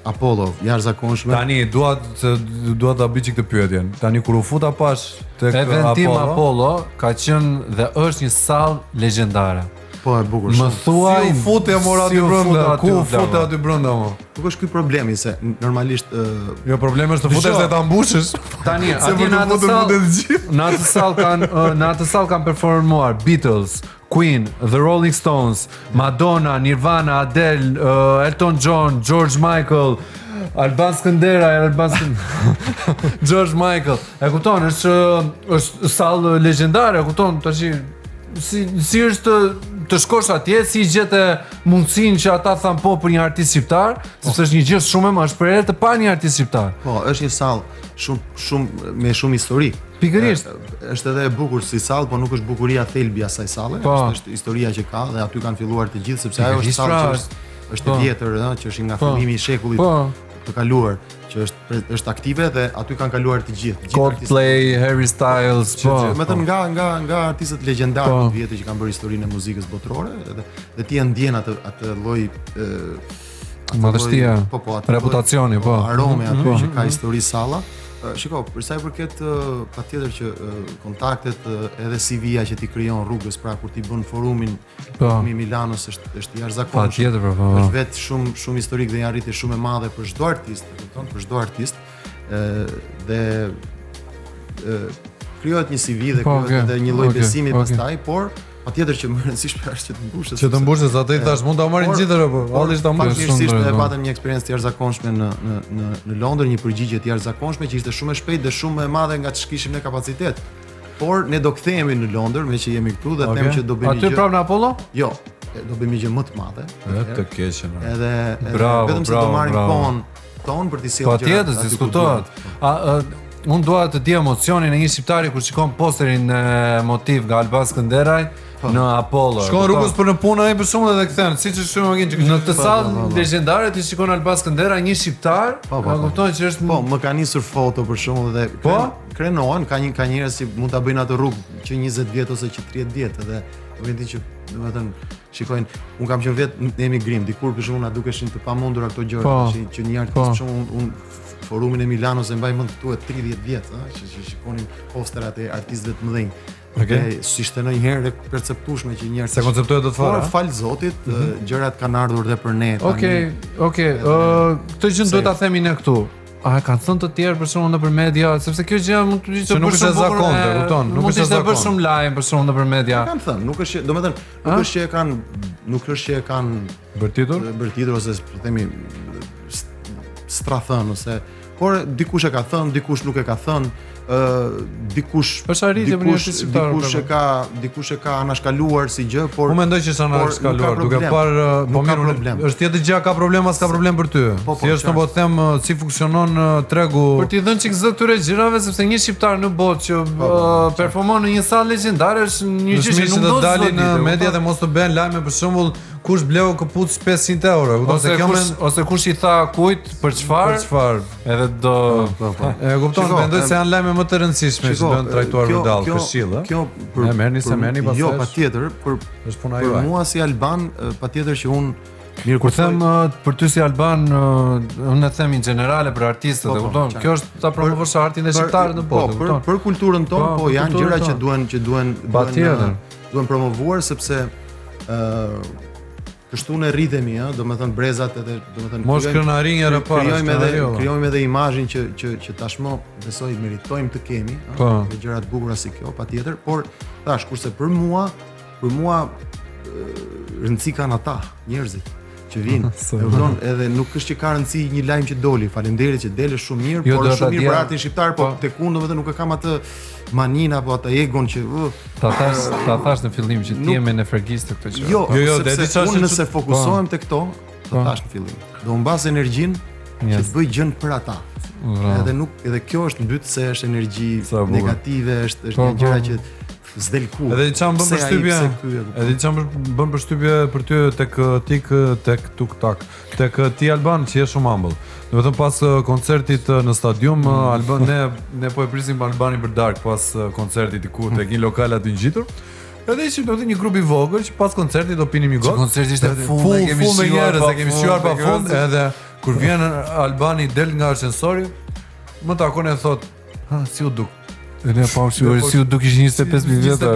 Apollo, jashtëzakonshme. Tani dua ta bëj këtë pyetje. Tani kur u futa pash tek Apollo, ka qenë dhe është një sallë legjendare. Po e bukur. Më thuaj, si u futë mora aty brenda? Ku u futë aty brenda mo? Nuk është ky problemi se normalisht jo problemi është të futesh dhe ta mbushësh. Tani aty në atë sallë kanë performuar Beatles, Queen, The Rolling Stones, Madonna, Nirvana, Adele, Elton John, George Michael, Alban Skëndera, George Michael. E kupton, është sallë legjendare, e kupton, tash si është të shkosh atje si gjete mundësinë që ata than po për një artist shqiptar, sepse është një gjë shumë e madhe për herë të parë një artist shqiptar. Po, është një sallë shumë me shumë histori. Pikërisht. Është edhe e bukur si sallë, po nuk është bukuria thelbi i asaj salle, është historia që ka dhe aty kanë filluar të gjithë sepse ajo është sallë që është e vjetër, që është nga fillimi i shekullit të kaluar, që është aktive dhe aty kanë kaluar të gjithë. Coldplay, Harry Styles, me të nga artistët legjendarë të vjetë që kanë bërë historinë e muzikës botërore dhe ti e ndjen atë lloj modestia, reputacioni, arome aty që ka histori salla. Shiko, për sa i përket patjetër që kontaktet edhe CV-ja që ti krijon rrugës, pra kur ti bën forumin me Milanos është jashtëzakonshëm. Patjetër, është vetë shumë historik dhe një arritje shumë e madhe për çdo artist, për çdo artist. Dhe krijohet një CV dhe krijohet edhe një lloj besimi pastaj, por patjetër që më rëndësishme është që të mbushet. Që të mbushet, atë i thash mund ta marrin gjithë apo vallish ta marrin. Faktikisht ne patëm një eksperiencë të jashtëzakonshme në Londër, një përgjigje të jashtëzakonshme që ishte shumë e shpejtë dhe shumë e madhe nga ç'kishim kishim ne kapacitet. Por ne do kthehemi në Londër, me që jemi këtu dhe them që do bëjmë një gjë. Aty prapë në Apollo? Jo, do bëjmë një gjë më të madhe. Të keqen. Edhe vetëm se do marrim kohën ton për të sjellë gjëra. Patjetër, diskutohet. Unë dua të di emocionin e një shqiptari kur shikon posterin motiv nga Alban Skënderaj në Apollo. Shkon rrugës për në punë ai për shkakun dhe kthen, siç është shumë makinë që në këtë sallë legjendare ti shikon Alban Skënderaj një shqiptar, kupton që është më ka nisur foto për shkakun dhe krenohen, ka njerëz që mund ta bëjnë atë rrugë që 20 vjet ose që 30 vjet edhe momentin që domethënë shikojnë, un kam qenë vetë në emigrim, dikur për shkakun na dukeshin të pamundur ato gjëra, që një artist për shkakun un forumin e Milanos e mbaj mend këtu e 30 vjet, që shikonin posterat e artistëve të mëdhenj. Si ishte ndonjëherë perceptueshme që një artist se konceptohet do të fare. Por fal Zotit, gjërat kanë ardhur dhe për ne. Okej. Këtë gjë duhet ta themi ne këtu. A kanë thënë të tjerë për shkakun nëpër media, sepse kjo gjë mund të ishte nuk është zakonte, kupton? Nuk është të bësh shumë lajm për shkakun nëpër media. Kanë thënë, nuk është, domethënë, nuk është që e kanë bërtitur ose po themi strathën ose por dikush e ka thënë, dikush nuk e ka thënë, dikush e ka anashkaluar si gjë, por unë mendoj që është anashkaluar, duke parë po mirë, është tjetër gjë, ka problem as ka problem për ty. Si është po them si funksionon tregu. Për t'i dhënë çik zë këtyre gjërave sepse një shqiptar në botë që performon në një sallë legjendare është një gjë që nuk do të dalin në media dhe mos të bëhen lajme për shembull kush bleu këpucë 500 euro, ose kush i tha kujt për çfarë, edhe do e kupton, mendoj se janë lajme më të rëndësishme që duhen trajtuar me dall, këshill, ë. Kjo merrni pastaj. Jo, patjetër, është puna juaj. Për mua si Alban, patjetër që unë kur them për ty si Alban, unë e them in generale për artistët, e kupton? Kjo është ta promovosh artin e shqiptarëve në botë, kupton? Për kulturën tonë, po janë gjëra që duhen promovuar sepse kështu ne rritemi, domethënë brezat edhe domethënë mos krenarinja rë para. Krijojmë edhe imazhin që tashmë besoj meritojmë të kemi, me gjëra të bukura si kjo, patjetër, por thash kurse për mua rëndësi kanë ata, njerëzit që vinë. Edhe nuk është që ka rëndësi një lajm që doli, faleminderit që dele shumë mirë, por shumë mirë për artin shqiptar, po tek unë domethënë nuk e kam atë manin apo atë egon që ta thash në fillim që ti je me nefergist këtë gjë. Jo, unë nëse fokusohem te këto, ta thash në fillim. Do mbas energjinë që të bëj gjën për ata. Edhe kjo është mbyt se është energji negative, është një gjëra që s'del ku. Edhe çam bën përshtypje për ty tek tuk-tak. Tek ti Alban që je shumë humble. Do të thënë pas koncertit në stadium Alban ne po e prisim Albanin për darkë pas koncertit diku tek një lokal aty ngjitur. Edhe ishim do të një grup i vogël që pas koncertit do pinim një gotë. Koncerti ishte full me njerëz, kemi shjuar pa fund, edhe kur vjen Albani del nga ascensori, më takon e thot, "Ha, si u duk?" Ne pa si u duk ishin 25.000 vjetë.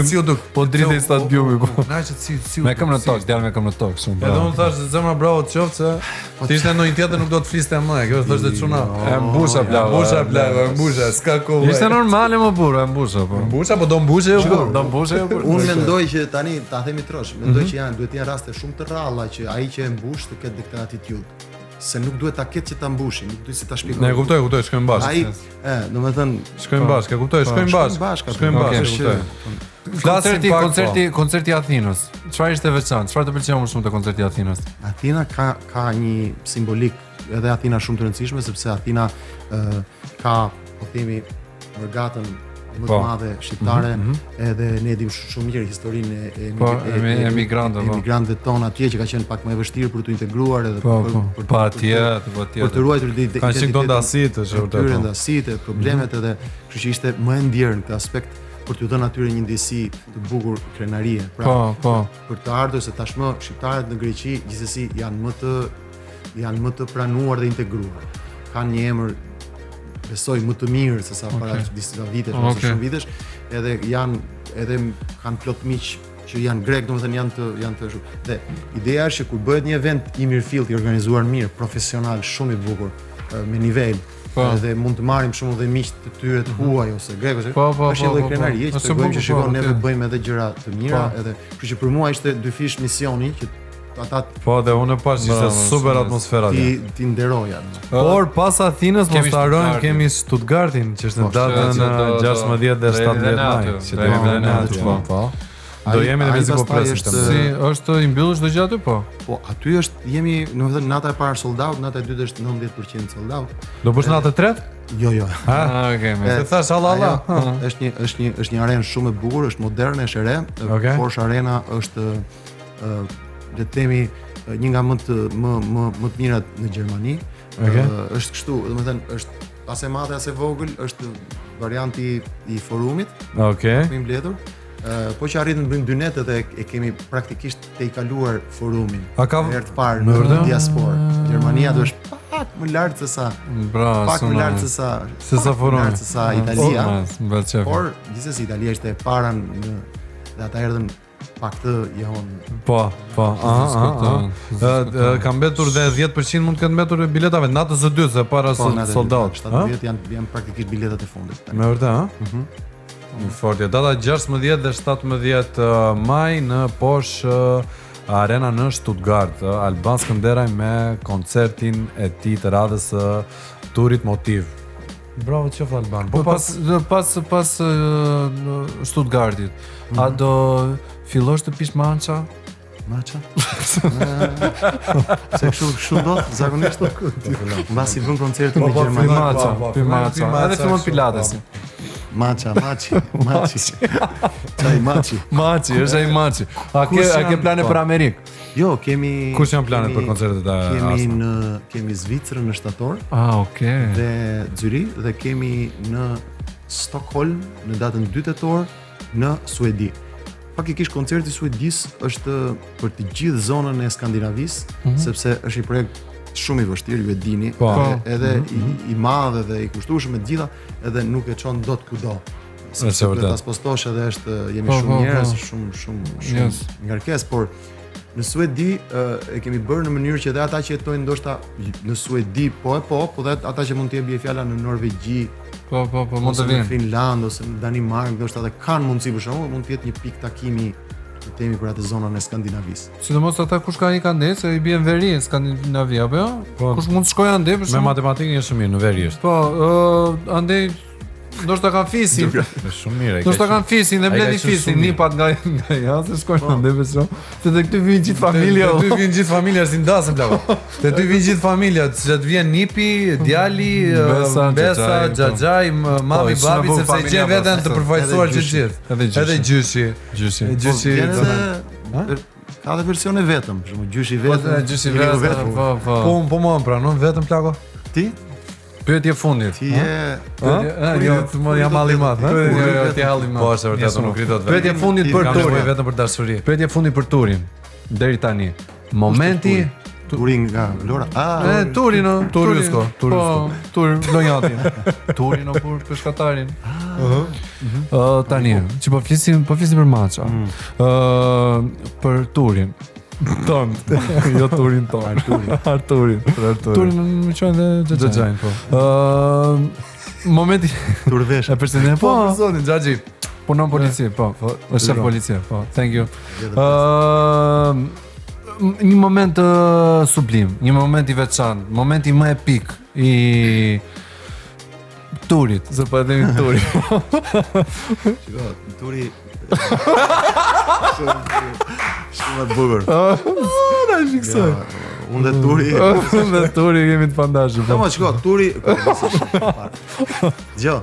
Si u duk? Po drejtë stadiumi po. Na që si me kam në tokë, djalë me kam në tokë shumë. Edhe unë thash zemra bravo të qoftë se ti ishte ndonjë tjetër nuk do të fliste më. Kjo është thashë çuna. E mbusha mbusha, s'ka kohë. Ishte normale më burr, e mbusha po. Mbusha po do mbushe jo burr. Do mbushe jo burr. Unë mendoj që tani ta themi trosh, mendoj që duhet të jenë raste shumë të rralla që ai që e mbush të ketë këtë attitude. se nuk duhet ta ketë që ta mbushi, nuk duhet si ta shpjegoj. Ne kuptoj, shkojmë bashkë. Ai, domethënë, shkojmë bashkë, kuptoj, shkojmë bashkë. Flasim koncerti i Athinës. Çfarë ishte veçantë? Çfarë të pëlqeu më shumë te koncerti i Athinës? Athina ka një simbolik, edhe Athina shumë të rëndësishme sepse Athina ka, po themi, regatën më të madhe shqiptare, edhe ne dim shumë mirë historinë e emigrantëve tonë atje që ka qenë pak më e vështirë për t'u integruar edhe për të ruajtur identitetin. Kanë qenë ndasitë, është vërtet. Ndasitë, problemet edhe, kështu që ishte më e ndjerë në këtë aspekt për t'u dhënë atyre një ndjesi të bukur krenarie. Pra, për të ardhur se tashmë shqiptarët në Greqi gjithsesi janë më të pranuar dhe integruar. Kanë një emër besoj më të mirë se sa para disa vitesh ose shumë vitesh, edhe kanë plot miq që janë grek, domethënë janë të shumë. Dhe ideja është që kur bëhet një event i mirëfillt, i organizuar mirë, profesional, shumë i bukur, me nivel, edhe mund të marrim shumë dhe miq të tyre të huaj ose grek ose është edhe krenarie që tregojmë që shikon neve bëjmë edhe gjëra të mira, edhe kështu që për mua ishte dyfish misioni që ata dhe unë pash ishte super atmosfera ti nderoja. Por pas Athinës mos ta harrojmë kemi Stuttgartin që është në datën 16 dhe 17 maj që do jemi në aty. Do jemi në Meksiko presë. Si është i mbyllur çdo gjë aty po? Po aty jemi, domethënë nata e parë sold out, nata e dytë është 90% sold out. Do bësh natë e tretë? Jo. Okej, më thash Allah. Është një arenë shumë e bukur, është moderne, është e re. Porsche Arena është le të themi një nga më të mirat në Gjermani. Është kështu, domethënë është as e madhe as e vogël, është varianti i forumit. Kemi mbledhur. Po që arritëm të bëjmë 2 net edhe e kemi praktikisht te i kaluar forumin. Herë të parë në diasporë. Gjermania do është pak më lart se sa. Pak më lart se sa forumi, se sa Italia. Por gjithsesi Italia ishte e para dhe ata erdhën pak të janë. Po. Ka mbetur dhe 10% mund të ketë mbetur biletave natës së dytë se para sold out. 70 janë praktikisht biletat e fundit. Me vërtet, Në fortje, data 16 dhe 17 maj në Porsche Arena në Stuttgart, Alban Skënderaj me koncertin e tij të radhës turit Motiv. Bravo të qoftë Alban. Po pas Stuttgartit, a do fillosh të pish mança? Mança? Se kështu do, zakonisht mbasi bën koncertin në Gjermani. Pi mança. Edhe fillon pilatesin. Maci. Çaj maci. Maci, është ai maci. A ke plane për Amerikë? Jo, kemi. Kush janë planet për koncertet e Kemi Zvicrën në shtator. Okay. Dhe Zürich dhe kemi në Stockholm në datën 2 tetor në Suedi. Faktikisht koncerti i Suedis është për të gjithë zonën e Skandinavisë, sepse është një projekt shumë i vështirë, ju e dini, edhe i madh dhe i kushtueshëm me të gjitha, edhe nuk e çon dot kudo. Sepse ta spostosh edhe jemi shumë njerëz, shumë ngarkesë, por në Suedi e kemi bërë në mënyrë që edhe ata që jetojnë ndoshta në Suedi, po dhe ata që mund të jepi fjala në Norvegji, mund të vinë në Finland ose në Danimark, ndoshta edhe kanë mundësi për shkakun, mund të jetë një pikë takimi të temi për atë zonën e Skandinavisë. Sidomos ata kush ka një ande se i bien veri në Skandinavi apo jo? Kush mund të shkojë ande për shkak me matematikën është shumë mirë në veri është. Po, ande ndoshta kanë fisin. Shumë mirë. Ndoshta kanë fisin dhe bleni fisin, nipat nga se shkojnë ande për shkak. Se te këtu vijnë gjithë familja. Te ty vijnë gjithë familja si ndasën plako. Te ty vijnë gjithë familja, se të vjen nipi, djali, Besa, Xhaxhaj, mami, babi, sepse i gjen veten të përfaqësuar gjithë. Edhe gjyshi. Gjyshi. Ka dhe versione vetëm, për shembull gjyshi vetëm. Po më pranon vetëm plako? Ti? Pyetje fundit. Ti je jam allimat, ha? Ti je allimat. Po, është vërtet, nuk ri dot vetëm. Pyetje fundit për turin, vetëm për dashuri. Pyetje fundit për turin. Deri tani. Momenti turin nga Lora. Turin, Turiusko. Turin Lonjatin. Turin për peshkatarin. Tani, që po flisim për maça. Për turin. Ton, jo turin ton. Arturin. Turin më qojnë dhe Xhaxhajn, po. Momenti turvesh. E përshëndet po zonin Xhaxhi. Punon polici, po. Është policia, po. Thank you. një moment sublim, një moment i veçantë, momenti më epik i turit, se po e themi turit. Shiko, turi shumë e bukur. Na fiksoj. Unë dhe turi. Dhe turi kemi të pandashur. Po, shiko, turi. Dgjoj,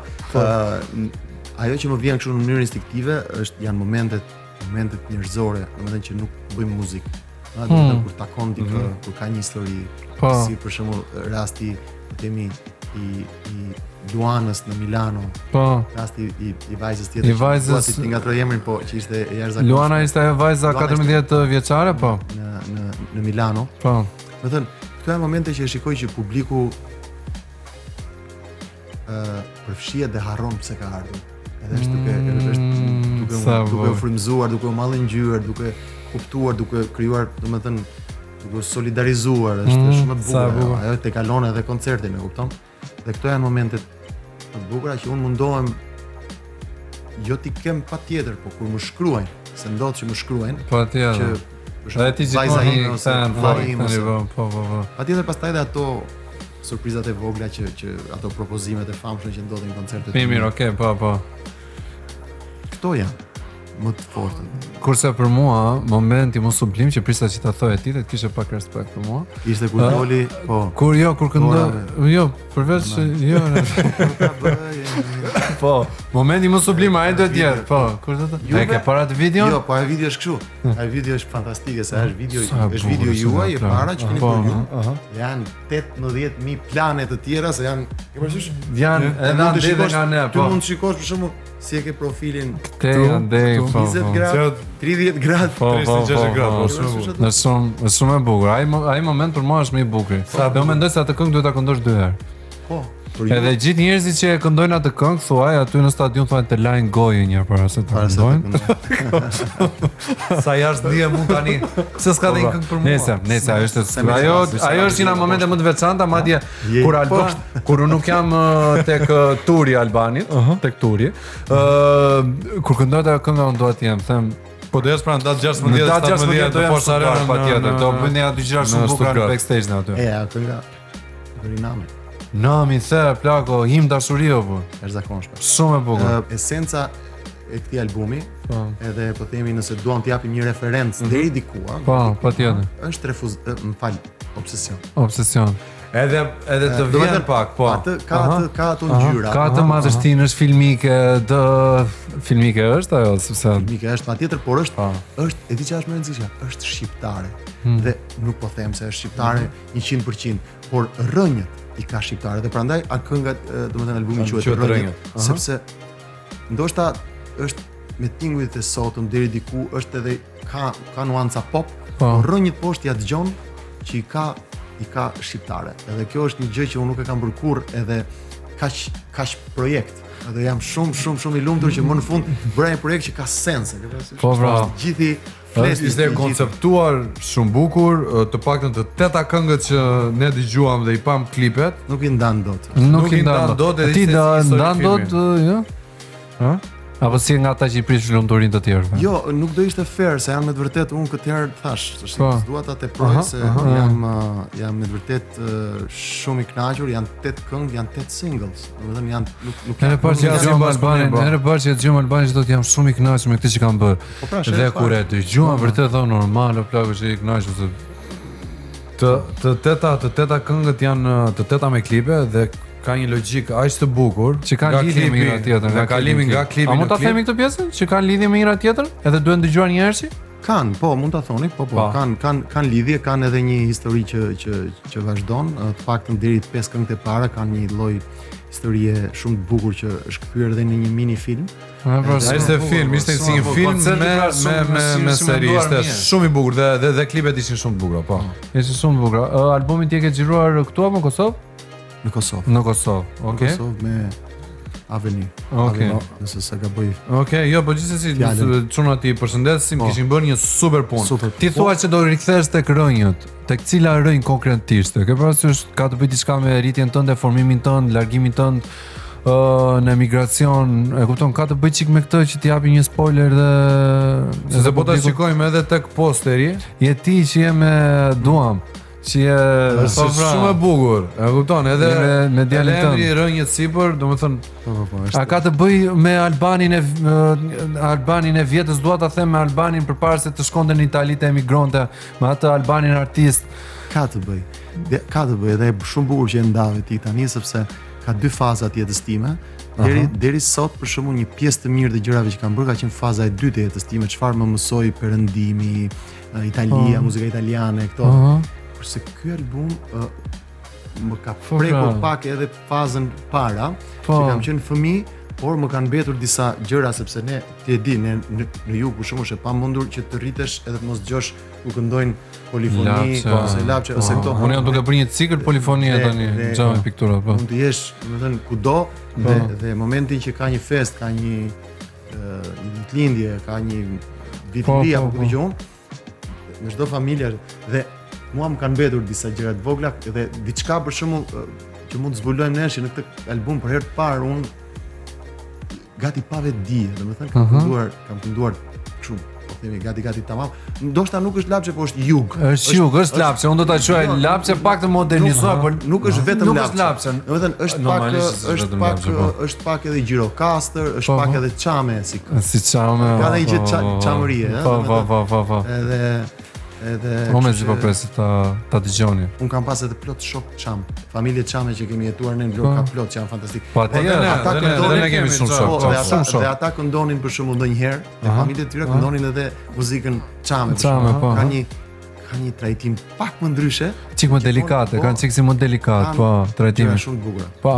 ajo që më vjen kështu në mënyrë instiktive janë momentet njerëzore, domethënë që nuk bëjmë muzikë. Domethënë kur takon dikë, kur ka një histori, si për shembull rasti themi i Luanës në Milano. Po. Rasti i vajzës tjetër. I vajzës ti ngatroj emrin, po që ishte e jashtëzakonshme. Luana ishte ajo vajza 14 vjeçare, po. Në Milano. Po. Domethënë, këto janë momente që e shikoj që publiku përfshihet dhe harron pse ka ardhur. Edhe është duke u frymzuar, duke u mallëngjyer, duke kuptuar, duke krijuar, domethënë, duke u solidarizuar, është shumë e bukur. Ajo te kalon edhe koncertin, e kupton? Dhe këto janë momentet të bukura që unë mundohem jo t'i kem patjetër, po kur më shkruajnë, se ndodh që më shkruajnë, patjetër. Edhe ti gjithmonë i kthen vllajin, po. Patjetër pastaj edhe ato surprizat e vogla që ato propozimet e famshme që ndodhin në koncertet. Mirë, okay, po. Këto janë më të fortë. Kurse për mua, momenti më sublim që prisa që ta thoje ti, të kishe pak respekt për mua. Ishte kur doli, po. Kur këndoi, jo, përveç jo. Po, momenti më sublim ai duhet të jetë, po. Kur do të? E ke para të videon? Jo, po ai video është kështu. Ai video është fantastike, se është video juaj e para që keni bërë ju. Janë 18000 plane të tjera, se janë, ke parasysh? Janë edhe ndër nga ne, po. Ti mund të shikosh për shembull si e ke profilin këtu, 20 gradë, 30 gradë, 360 gradë, është shumë e bukur. Ai moment për mua është më i bukur. Do mendoj se atë këngë duhet ta këndosh 2 herë. Po. Edhe gjithë njerëzit që e këndojnë atë këngë thuaj aty në stadium thonë të lajnë gojën një herë para se të këndojnë. Sa jashtë dia mund tani, se s'ka dhe një këngë për mua. Nëse ajo është një momente më të veçanta, madje kur unë nuk jam tek turi i Albanit, tek turi, kur këndoj atë këngë unë dua të jem, them po do jesh pranë datë 16 do poshtë arenën patjetër, do bëni aty gjëra shumë bukura në backstage në aty. Kënga Rinami. Nami the plako him dashurio po. Është zakonshme. Shumë e bukur. Esenca e këtij albumi, edhe po themi nëse duam të japim një referencë deri diku, po, patjetër. Është obsesion. Obsesion. Edhe të vjen pak, po. Ka ato ngjyra. Ka atë madhështinë, është filmike është ajo, sepse filmike është patjetër, por është e di çfarë është më e rëndësishme, është shqiptare. Dhe nuk po them se është shqiptare 100%, por rrënjët i ka shqiptare dhe prandaj kënga, domethënë albumi quhet Rrënjët, sepse ndoshta është me tingujt e sotëm deri diku është edhe ka nuanca pop, por Rrënjët poshtë ja dëgjon që i ka shqiptare. Edhe kjo është një gjë që unë nuk e kam bërë kurrë, edhe kaq projekt. Edhe jam shumë i lumtur që më në fund bëra një projekt që ka sens. Po bravo. Gjithi ishte konceptuar shumë bukur, të paktën të 8 këngët që ne dëgjuam dhe i pam klipet, nuk i ndan dot. Nuk i ndan dot, edhe ti ndan dot, jo? Ha? Apo si nga ata që i prish lumturinë të tjerëve? Jo, nuk do ishte fair, se janë me të vërtetë unë këtë herë thash, s'dua ta teproj se jam me të vërtetë shumë i kënaqur, janë 8 këngë, janë 8 singles. Domethënë janë nuk janë. Herë parë që dëgjojmë Albanin do të jam shumë i kënaqur me këtë që kanë bërë. Dhe kur e dëgjova vërtet thonë normal, o plagë që i kënaqur se të teta këngët janë të teta me klipe dhe ka një logjik aq të bukur që kanë lidhje me njëra tjetrën, nga kalimi nga klipi në klip. A mund ta themi këtë pjesën që kanë lidhje me njëra tjetrën? Edhe duhen dëgjuar një herë? Kanë, po, mund ta thoni, po, kanë lidhje, kanë edhe një histori që vazhdon, të paktën deri 5 këngët e para kanë një lloj historie shumë të bukur që është kthyer edhe në një mini film. Ishte film, ishte si një film me seri, ishte shumë i bukur dhe klipet ishin shumë të bukura, po. Ishin shumë të bukura. Albumin ti e ke xhiruar këtu apo në Kosovë? Në Kosovë. Në Kosovë, okay. Në Kosovë me Avenue. Okay. Nëse sa gaboj. Okay, jo, po gjithsesi çuna ti përshëndesim, kishin bërë një super punë. Ti thua se do rikthesh tek Rrënjët, tek cila rrënjë konkretisht? Ke parasysh ka të bëjë diçka me rritjen tënde, formimin tënd, largimin tënd, në emigracion, e kupton, ka të bëj çik me këtë që t'i japi një spoiler dhe Se po ta shikojmë edhe tek posteri, je ti që je me Duam, që je është shumë e bukur. E kupton, edhe me djalin tënd. emri rënjët sipër, domethënë A ka të bëj me Albanin e vjetës, dua ta them me Albanin përpara se të shkonte në Itali të emigronte, me atë Albanin artist. Ka të bëj. Ka të bëj, dhe shumë bukur që e ndave ti tani, sepse ka dy faza të jetës time. Deri sot, për shembull, një pjesë të mirë të gjërave që kam bërë ka qenë faza e dytë e jetës time, çfarë më mësoi perëndimi, Italia, muzika italiane, këto. Kurse ky album më ka prekur pak edhe fazën para, që kam qenë fëmijë, por më kanë mbetur disa gjëra, sepse ne, ti e di, ne në jug për shembull është e pamundur që të rritesh edhe të mos dëgjosh ku këndojnë polifoni ose lapçe ose këto. Unë jam duke bërë një cikël polifonie tani, xhamë piktura, po. Mund të jesh, domethënë, kudo dhe momentin që ka një fest, ka një ditëlindje, ka një vitëri apo ku dëgjon, në çdo familje dhe mua më kanë mbetur disa gjëra të vogla dhe diçka për shembull që mund të zbulojmë ne që në këtë album për herë të parë unë gati pa vetë di, domethënë kam kënduar kështu, po themi gati tamam. Ndoshta nuk është lapçe, po është jug. Është lapçe, unë do ta quaj lapçe pak të modernizuar, por nuk është vetëm lapçe. Domethënë është pak edhe Gjirokastër, është pak edhe çame si çame. Ka edhe gjë çamërie, Po. Edhe momenti po presit ta dëgjoni. Un kam pas edhe plot shok çam, familje çame që kemi jetuar në Vlorë, ka plot që janë fantastik. Po ne kemi shumë shok. Dhe ata këndonin për shembull ndonjëherë, dhe familjet e tyre këndonin edhe muzikën çame. Po. Ka një trajtim pak më ndryshe, çik më delikate, kanë çik si më delikat, po, trajtimi. Shumë të bukura. Po.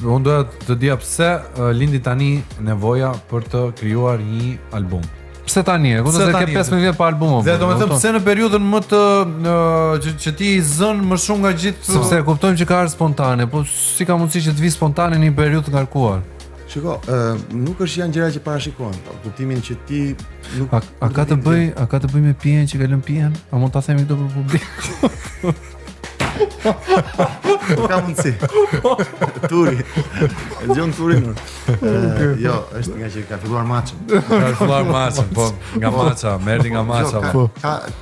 Unë doja të dija pse lindi tani nevoja për të krijuar një album. Pse tani? Kupton se ke 15 vjet pa album. Dhe domethënë pse në periudhën më të që ti i zën më shumë nga gjithë, sepse kuptojmë që ka ardhur spontane, po si ka mundësi që të vi spontane në një periudhë të ngarkuar? Shiko, nuk është janë gjëra që parashikohen, kuptimin që ti nuk a ka të bëj me pijen që ka lënë pijen? A mund ta themi këtu për publik? Ka mundësi. Turi. E dëgjon Turin. Jo, është nga që ka filluar maçin. Po, nga maça, merdi nga maça.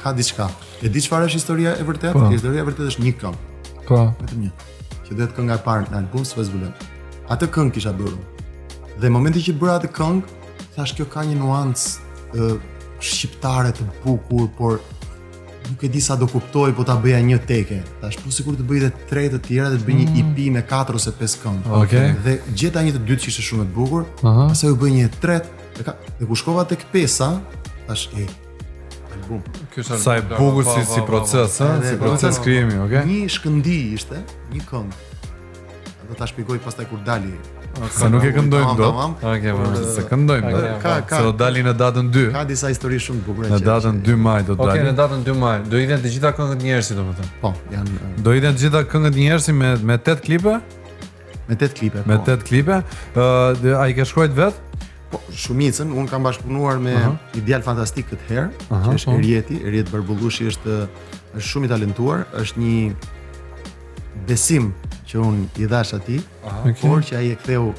Ka diçka. E di çfarë është historia e vërtetë? Historia e vërtetë është një këngë. Po. Vetëm një. Që duhet kënga e parë në album s'u zbulon. Atë këngë kisha bërë. Dhe momenti që bëra atë këngë, thash kjo ka një nuancë shqiptare të bukur, por nuk e di sa do kuptoj, po ta bëja një teke. Tash po sikur të bëj edhe 3 të tjera dhe të bëj një EP me 4 ose 5 këngë. Okej. Dhe gjeta një të dytë që ishte shumë e bukur, pastaj u bëj një të tretë, dhe ku shkova tek pesa, tash album. Sa e bukur si proces, si proces krijimi, okay? Një shkëndi ishte, një këngë. Do ta shpjegoj pastaj kur dali. Se nuk e këndojmë dot. Okej, Se këndojmë dot. Se do dali në datën 2. Ka disa histori shumë të bukura. Në datën 2 maj do dali. Okej, në datën 2 maj. Do idhen të gjitha këngët njerëzit, domethënë. Po, janë do idhen të gjitha këngët njerëzit me 8 klipe? Me 8 klipe. Me 8 klipe. Ai ke shkruajt vet? Po, shumicën unë kam bashkëpunuar me një djalë fantastik këtë herë, që është Eriet Barbullushi, është shumë i talentuar, është një besim që unë i dhash atij, por që ai e ktheu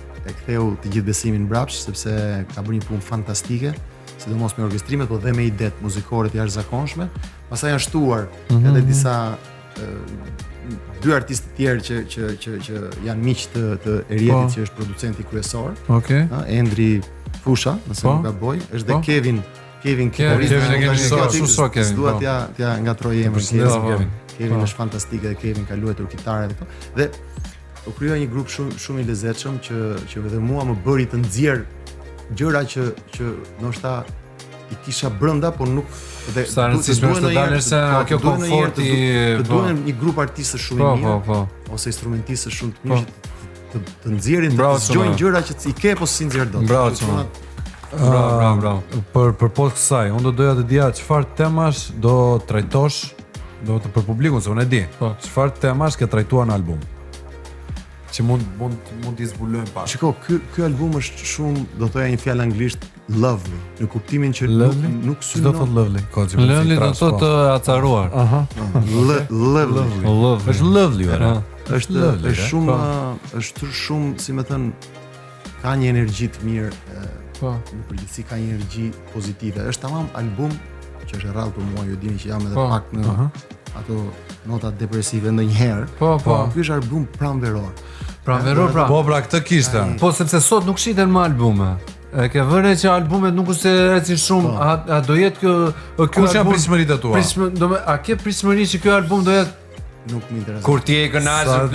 të gjithë besimin mbrapsht, sepse ka bërë një punë fantastike, sidomos me orkestrimet, po dhe me idetë muzikore të jashtëzakonshme. Pastaj janë shtuar edhe disa dy artistë të tjerë që janë miq të Erietit, që është producenti kryesor. Okej. Endri Fusha, nëse nuk gaboj, është dhe Kevin e kemi shumë Kevin. Dua t'ja ngatroj emrin Kevin është fantastik dhe Kevin ka luajtur kitare dhe këto. Dhe u krijoi një grup shumë i lezetshëm që edhe mua më bëri të nxjerr gjëra që ndoshta i kisha brenda, por nuk dhe sa rëndësishme është të dalësh se kjo komforti duhen një grup artistësh shumë i mirë, ose instrumentistë shumë të mirë të nxjerrin të zgjojnë gjëra që i ke po si nxjerr dot. Bravo. Për post kësaj, unë do doja të dija çfarë temash do trajtosh, do të për publikun, se unë e di. Çfarë temash ke trajtuar në album? Që mund t'i zbulojmë pak. Shiko, ky album është shumë, do thoya një fjalë anglisht, lovely, në kuptimin që nuk synon. Do thot lovely. Lovely do thot acaruar. Lovely. Është lovely ora. është shumë, si më thënë, ka një energji të mirë, në përgjithësi ka një energji pozitive. Është tamam album që është rrallë për mua, ju dini që jam edhe pak në ato nota depresive ndonjëherë. Ky është album pranveror. Pranveror, pra. Po, pra, këtë kishte. Po, sepse sot nuk shiten më albume. E ke vënë që albumet nuk është se ecin shumë, a do jetë kjo album... Kush janë pritshmëritë tua? A ke pritshmëri që kjo album do jetë... Nuk më intereson. Kur ti je i kënaqur,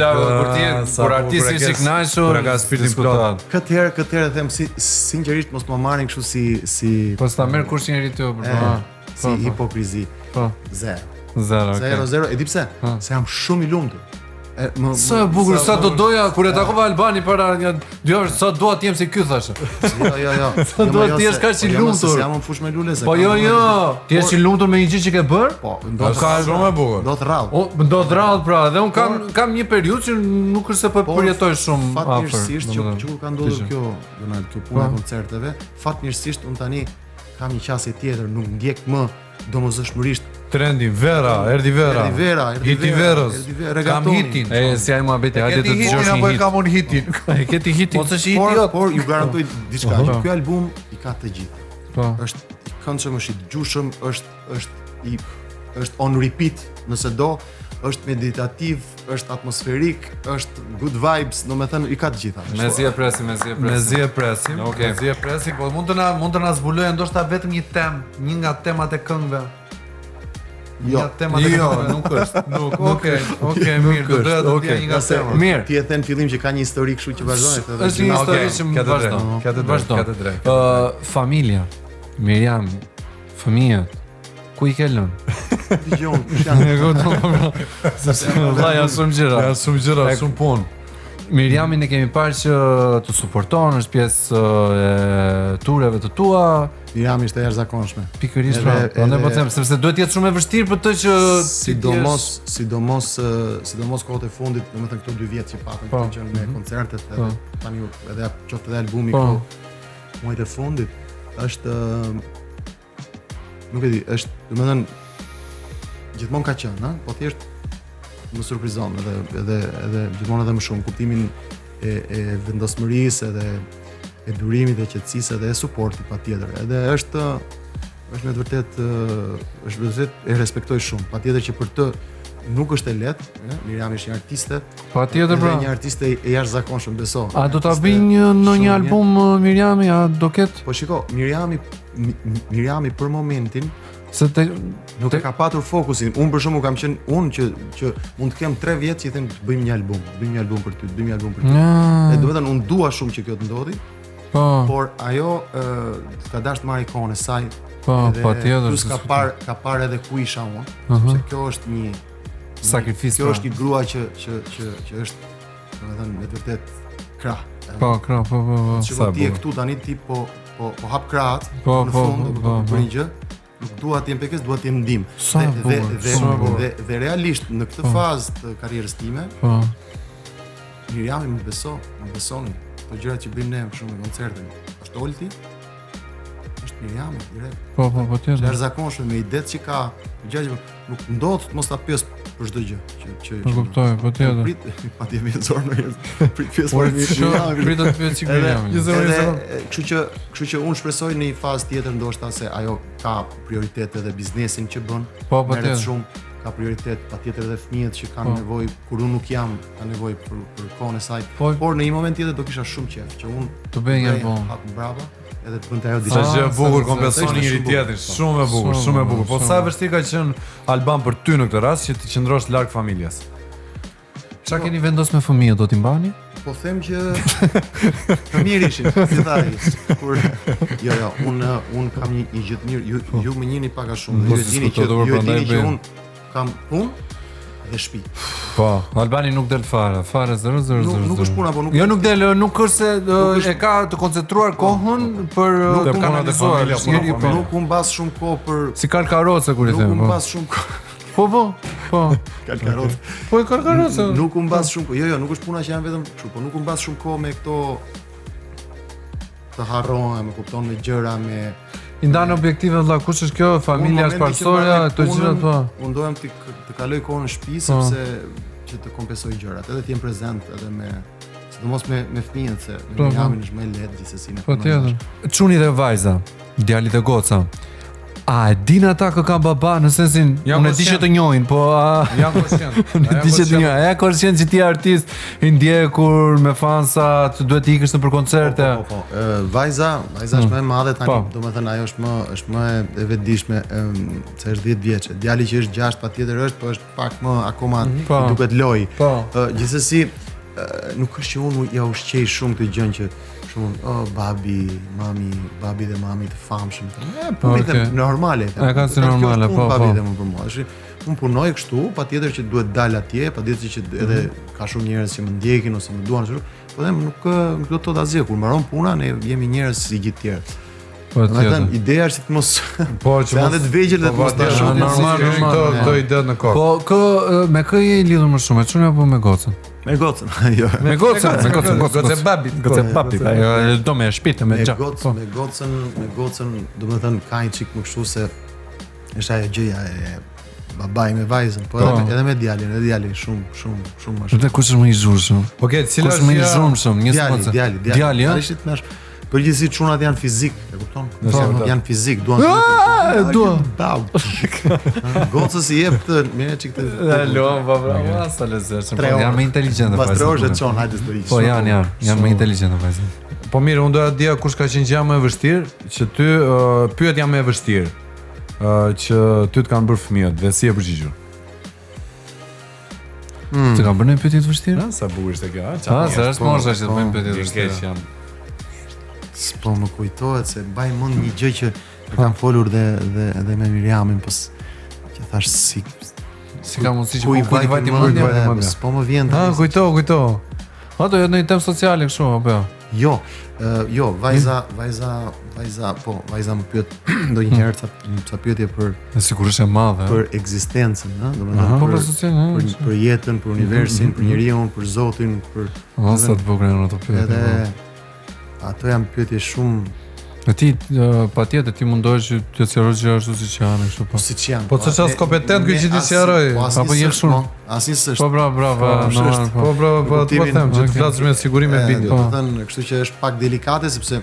kur artisti është i kënaqur, kur ka spiritin plot. Këtë herë them sinqerisht mos më marrin kështu si po s'ta merr kurrë njëri ty si hipokrizi. Po. Zero. E di pse? Se jam shumë i lumtur. Sa e bukur, sa do doja kur e takova Albani para 2 orë, sa dua të jem si ky thashë. Jo. Sa dua të jesh kaq i lumtur. Se jam në fushë me lule se. Po jo. Ti je i lumtur me një gjë që ke bër? Po, do të ka shumë e bukur. Do të rrallë. Do të rrallë pra, dhe un kam një periudhë që nuk është se po përjetoj shumë afër. Fatmirësisht që ka ndodhur kjo, Donald, kjo puna e koncerteve, fatmirësisht un tani kam një qasje tjetër, nuk ndjek më domosdoshmërisht trendi, erdhi vera. Hiti verës. Kam hitin. Si ai muhabeti, hajde të dëgjosh një hit. Kam unë hitin. E ke ti hitin. Po s'është hiti jot. Por ju garantoj diçka, që ky album i ka të gjitha. Po. Është i këndshëm, është i dëgjueshëm, është on repeat, nëse do, është meditativ, është atmosferik, është good vibes, domethënë i ka të gjitha. Mezi e presim. Okej. Po mund të na zbulojë ndoshta vetëm një temë, një nga temat e këngëve. Jo, nuk është. Okej, mirë, do doja të di një nga temat. Mirë. Ti e the në fillim që ka një histori kështu që vazhdon. Është një histori që vazhdon. Familja, Miriam, fëmijët, ku i ke lënë? Dëgjon, kush janë? Vllai janë shumë gjëra, shumë punë. Miriamin e kemi parë që të suporton, është pjesë e tureve të tua. Miriam ishte jashtëzakonshme. Pikërisht pra, prandaj po them, sepse duhet të jetë shumë e vështirë për të që sidomos kohët e fundit, domethënë këto 2 vjet që patëm të qenë me koncertet, edhe tani edhe qoftë edhe albumi këto muajt e fundit, është nuk e di, është domethënë gjithmonë ka qenë, po thjesht më surprizon edhe gjithmonë edhe më shumë kuptimin e vendosmërisë edhe e durimit dhe qetësisë edhe e suportit patjetër. Edhe është me të vërtet e respektoj shumë. Patjetër që për të nuk është e lehtë, Miriam është një artiste. Patjetër pra. Një artiste e jashtëzakonshëm beso. A do ta bëj në një album Miriami, a do ketë? Po shiko, Miriami për momentin nuk e ka patur fokusin. Unë për shembull kam qenë që mund të kem 3 vjet që i them të bëjmë një album për ty, E domethënë unë dua shumë që kjo të ndodhi. Por ajo ka dashur të marrë ikone saj. Patjetër. Plus ka parë edhe ku isha unë, sepse kjo është një sakrifis. Kjo është një grua që është, domethënë me vërtet krah. Krah. Sa ti e këtu tani ti po hap krahat në fund për një gjë. Nuk dua të jem pekes, dua të jem ndim. Dhe realisht në këtë fazë të karrierës time, Miriami më besoni, këto gjërat që bëjmë ne shumë në koncerte, është Olti, është Miriami, direkt. Po tjetër. Është jashtëzakonshme me idetë që ka, gjë që nuk ndodh të mos ta pyes për çdo gjë që po kuptoj, po tjetër. Pati vjen zor në prit pyes për Miriami. Pritet të pyes çik Miriami. Kështu që unë shpresoj në një fazë tjetër ndoshta se ajo ka prioritet edhe biznesin që bën. Po tjetër. Shumë ka prioritet patjetër edhe fëmijët që kanë nevojë kur unë nuk jam, kanë nevojë për kohën e saj. Por në një moment tjetër do kisha shumë qejf që unë të bëj një album. Bravo. Edhe të bënte ajo diçka. Sa gjë e bukur kompensoni njëri tjetrin. Shumë e bukur. Po sa e vështirë ka qenë Alban për ty në këtë rast që të qëndrosh larg familjes. Çka keni vendosur me fëmijët, do t'i mbani? Po them që të mirë ishin, si thaj. Kur un kam një gjë të mirë, ju më njihni pak a shumë. Ju dini që un kam punë dhe shtëpi. Po, Albani nuk del fare 0. Nuk është puna, po nuk. Jo nuk del, nuk është se e ka të koncentruar kohën për të kanalizuar. Nuk u mbas shumë kohë për si karkarocë kur i them. Nuk u mbas shumë kohë. Po. Karkarocë. Po karkarocë. Nuk u mbas shumë kohë. Jo, nuk është puna që janë vetëm kështu, po nuk u mbas shumë kohë me këto të harrohem, e kupton, me gjëra, me i ndan objektive valla, kush është kjo familja, shparsorja, këto gjëra po. Unë dohem të kaloj kohën në shtëpi sepse që të kompensoj gjërat, edhe të jem prezent edhe me sidomos me fëmijën se jamin është më e lehtë gjithsesi në punë. Çuni dhe vajza, djalit e goca. A e din ata kë ka baba në sensin unë e di që të njohin, po jam konshient. Unë di që të njohin. Ja konshient që ti artist i ndje kur me fansa të duhet të ikësh në për koncerte. Po. Vajza është më e madhe tani, domethënë ajo është më e vetëdijshme, se është 10 vjeçë. Djali që është 6 patjetër është, po është pak më akoma duket loj. Gjithsesi nuk është që unë ja ushqej shumë këtë gjën që babi dhe mami të famshëm. Po normale. E kanë si normale, po. Babi dhe më për mua. Unë punoj kështu, patjetër që duhet dal atje, patjetër që edhe ka shumë njerëz që më ndjekin ose më duan kështu. Po them nuk do të thot asgjë, kur mbaron puna ne jemi njerëz si gjithë tjerë. Po thënë, ideja është të mos që janë të vegjël dhe të mos ta shohin normal këto ide në kokë. Po me kë je i lidhur më shumë, me çunë apo me gocën? Me gocën, jo. Me gocën, gocë babit. Gocë babit. Ajo do me shpitë me gjak. Me gocën, domethënë ka një çik më kështu se është ajo gjëja e babai me vajzën, po edhe me djalin, shumë më shumë. Dhe kush është më i zhurshëm? Okej, cila është më i zhurshëm? Djali, ishit më përgjithësi çunat janë fizik, e kupton? Janë fizik, duan gocës i jep të mirë çik të luan bravo, sa lezetshëm. Po janë më inteligjente vajzat. Pastrosh e çon, hajde të po janë më inteligjente vajzat. Po mirë, unë doja të dija kush ka qenë gjë më e vështirë që ty pyetja më e vështirë që ty të kanë bërë fëmijët dhe si e përgjigjur. Të kanë bërë një pyetje të vështirë? Sa bukur ishte kjo, sa është mosha që të bëjmë pyetje të vështira. Po më kujtohet se mbaj mend një gjë që kam folur dhe me Miriamin, po që thash si ka mundësi që ku i vajti mendja. Po më vjen. Kujto. A do jetë në një temë sociale kështu apo jo? Jo, vajza më pyet ndonjëherë ca pyetje për sigurisht e madhe për ekzistencën, ëh, domethënë për jetën, për universin, për njeriu, për Zotin, për sa të bukur janë ato pyetje. Edhe ato janë pyetje shumë. E ti patjetër ti mundohesh që të sqarosh gjëra ashtu siç janë, kështu po. Siç janë. Po ç'është as kompetent ky që ti sqaroj. Apo je shumë. Asnjë s'është. Po bravo. Po them që të flasësh me siguri me bindje. Domethënë, kështu që është pak delikate sepse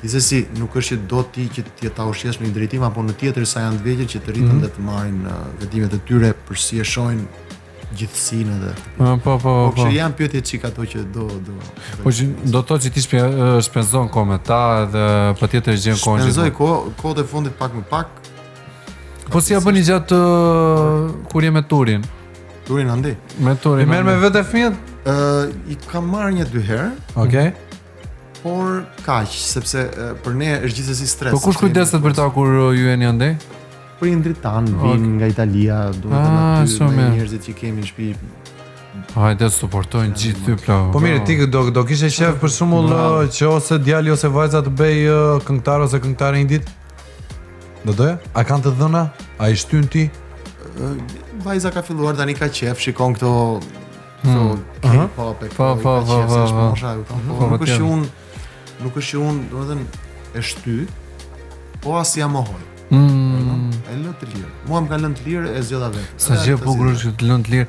gjithsesi nuk është që do ti që ti ta ushqesh në një drejtim apo në tjetër sa janë të vegjël që të rriten dhe të marrin vetimet e tyre për si e shohin gjithësinë edhe. Po. Që janë pyetje çik ato që do. Po që do të thotë që ti shpenzon kohë me ta dhe patjetër gjen kohën. Shpenzoj kohët e fundit pak më pak. Po si ja bëni gjatë kur je me turin? Turin andi. Me turin. I merr me vetë fëmijët? I kam marrë 1-2 herë. Okej. Por kaq, sepse për ne është gjithsesi stres. Po kush kujdeset për ta kur ju jeni andej? Prindrit tanë vinë nga Italia, domethënë aty me njerëzit që kemi në shtëpi. Hajde suportojnë gjithë ty plau. Po mirë, ti do kishe shef për shembull që ose djali ose vajza të bëj këngëtar ose këngëtare një ditë? Do doja? A kanë të dhëna? A i shtyn ti? Vajza ka filluar tani ka qef, shikon këto K-pop e këto. Po nuk është që unë, domethënë e shty, po as jam mohoj. E lë të lirë. Mua më ka lënë të lirë e zgjodha vetë. Sa gjë bukur është të lënë të lirë.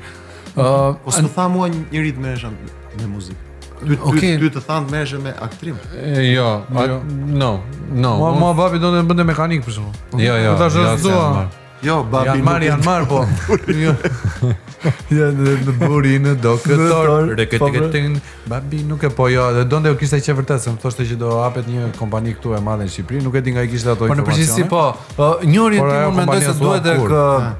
Po s'u tha mua njëri të merresha me muzikë. Ty të thanë të merreshe me aktrim. Jo. No. Mua babi do të bënte mekanik për shkak. Jo. Jo, babi janë marr po. Ja në burinë doktor. Babi nuk e po jo, donte u kishte që vërtet se më thoshte që do hapet një kompani këtu e madhe në Shqipëri, nuk e di nga i kishte ato informacione. Po në përgjithësi po, një orientim mendoj se duhet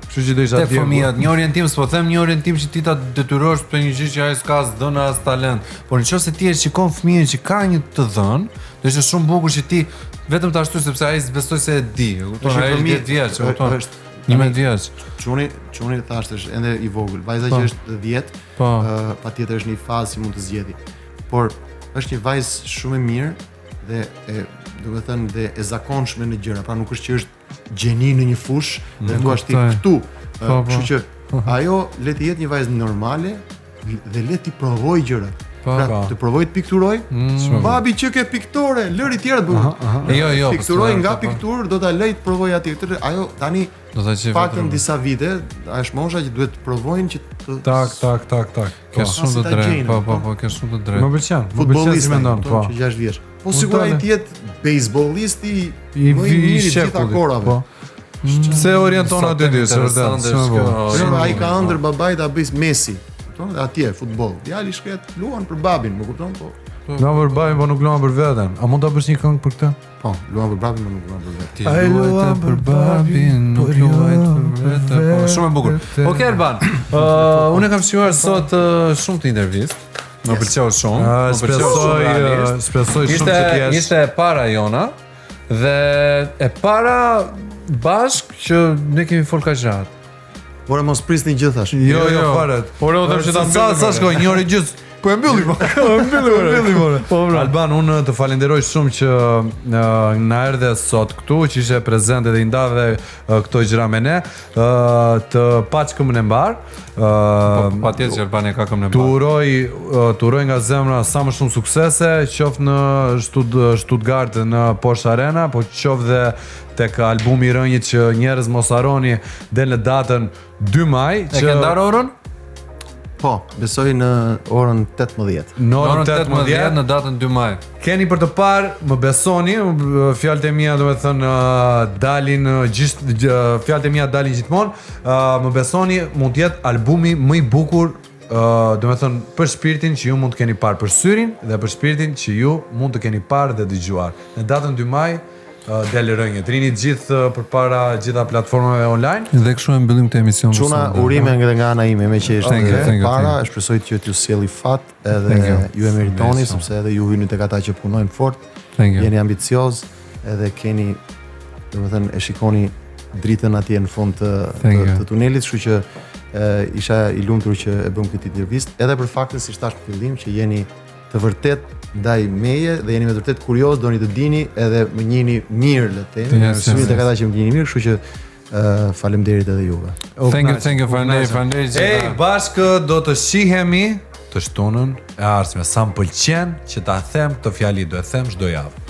kështu që do isha tek fëmijët, një orientim, s'po them një orientim që ti ta detyrosh për një gjë që ai s'ka as dhënë as talent. Por nëse ti e shikon fëmijën që ka një të dhënë, do ishte shumë bukur që ti vetëm ta ashtu sepse ai besoj se e di. Kupton, ai 10 vjeç, kupton. 11 vjeç. Çuni thashë është ende i vogël. Vajza që është 10, patjetër është në një fazë që mund të zgjidhë. Por është një vajzë shumë e mirë dhe domethënë dhe e zakonshme në gjëra. Pra nuk është që është gjeni në një fushë dhe thua ti këtu. Kështu që ajo le të jetë një vajzë normale dhe le të provojë gjërat. Pra, të provoj të pikturoj. Babi që ke piktore, lëri tjerë të bëjë. Jo. Pikturoj nga pikturë, do ta lej të provoj aty. Ajo tani Do ta qej Paktën disa vite, është mosha që duhet të provojnë që të Tak. Ke shumë të drejtë, po, ke shumë të drejtë. Më pëlqen si futbollista mendon, po. që 6 vjeç. Po sigurisht ai të jetë bejsbollisti I më i miri shefullit, gjitha korave. po. Se orienton Sa aty dy, se interesante vërtet. është kjo. Jo, ai ka ëndër babait ta bëj Messi. Kupton? Atje futboll. Djali shkret luan për babin, më kupton? Po. Luan për babin, po nuk luan për veten. A mund ta bësh një këngë për këtë? Po, luan për babin, më nuk luan për vetë. Ti luajte për babin, nuk luajte për vete. Po, shumë e bukur. Okej Alban, unë kam shjuar sot shumë të intervistë. Më pëlqeu shumë. Shpresoj shumë që t'jesh. Ishte e para jona dhe e para bashk që ne kemi fol kaq gjatë. Por mos prisni gjë thash. Jo, fare. Por u them që ta Sa shkoj një orë gjys. Po e mbyllim. Alban, unë të falenderoj shumë që na erdhe sot këtu, që ishe prezent edhe i ndave këto gjëra me ne, të paç këmbën e mbar. Patjetër që Albania ka këmbën e Tu uroj nga zemra sa më shumë suksese, qoftë në Stuttgart në Porsche Arena, po qoftë dhe tek albumi i rënjit që njerëz mos harroni del në datën 2 maj. E ke ndarë orën? Po, besoj në orën 18. Në orën 18 në datën 2 maj. Keni për të parë, më besoni, fjalët e mia domethënë dalin fjalët e mia dalin gjithmonë, më besoni, mund të jetë albumi më i bukur, domethënë për shpirtin që ju mund të keni parë, për syrin dhe për shpirtin që ju mund të keni parë dhe dëgjuar. Në datën 2 maj del rënjët. Rini gjithë përpara gjitha platformave online. Dhe kështu e mbyllim këtë emision. Çuna urime nga ana ime, me që është para, shpresoj që t'ju sjelli fat edhe ju e meritoni, sepse edhe ju hyni tek ata që punojnë fort. Jeni ambicioz edhe keni, domethënë e shikoni dritën atje në fund të tunelit, kështu që isha i lumtur që e bëm këtë intervistë, edhe për faktin si thash në fillim që jeni të vërtet ndaj meje dhe jeni me të vërtet kurioz, doni të dini edhe më njihni mirë le të themi, syni tek ata që më njihni mirë, kështu që faleminderit edhe juve. Thank you, faleminderit. Bashkë do të shihemi të shtunën e ardhshme. Sa më pëlqen që ta them këtë fjali, do e them çdo javë.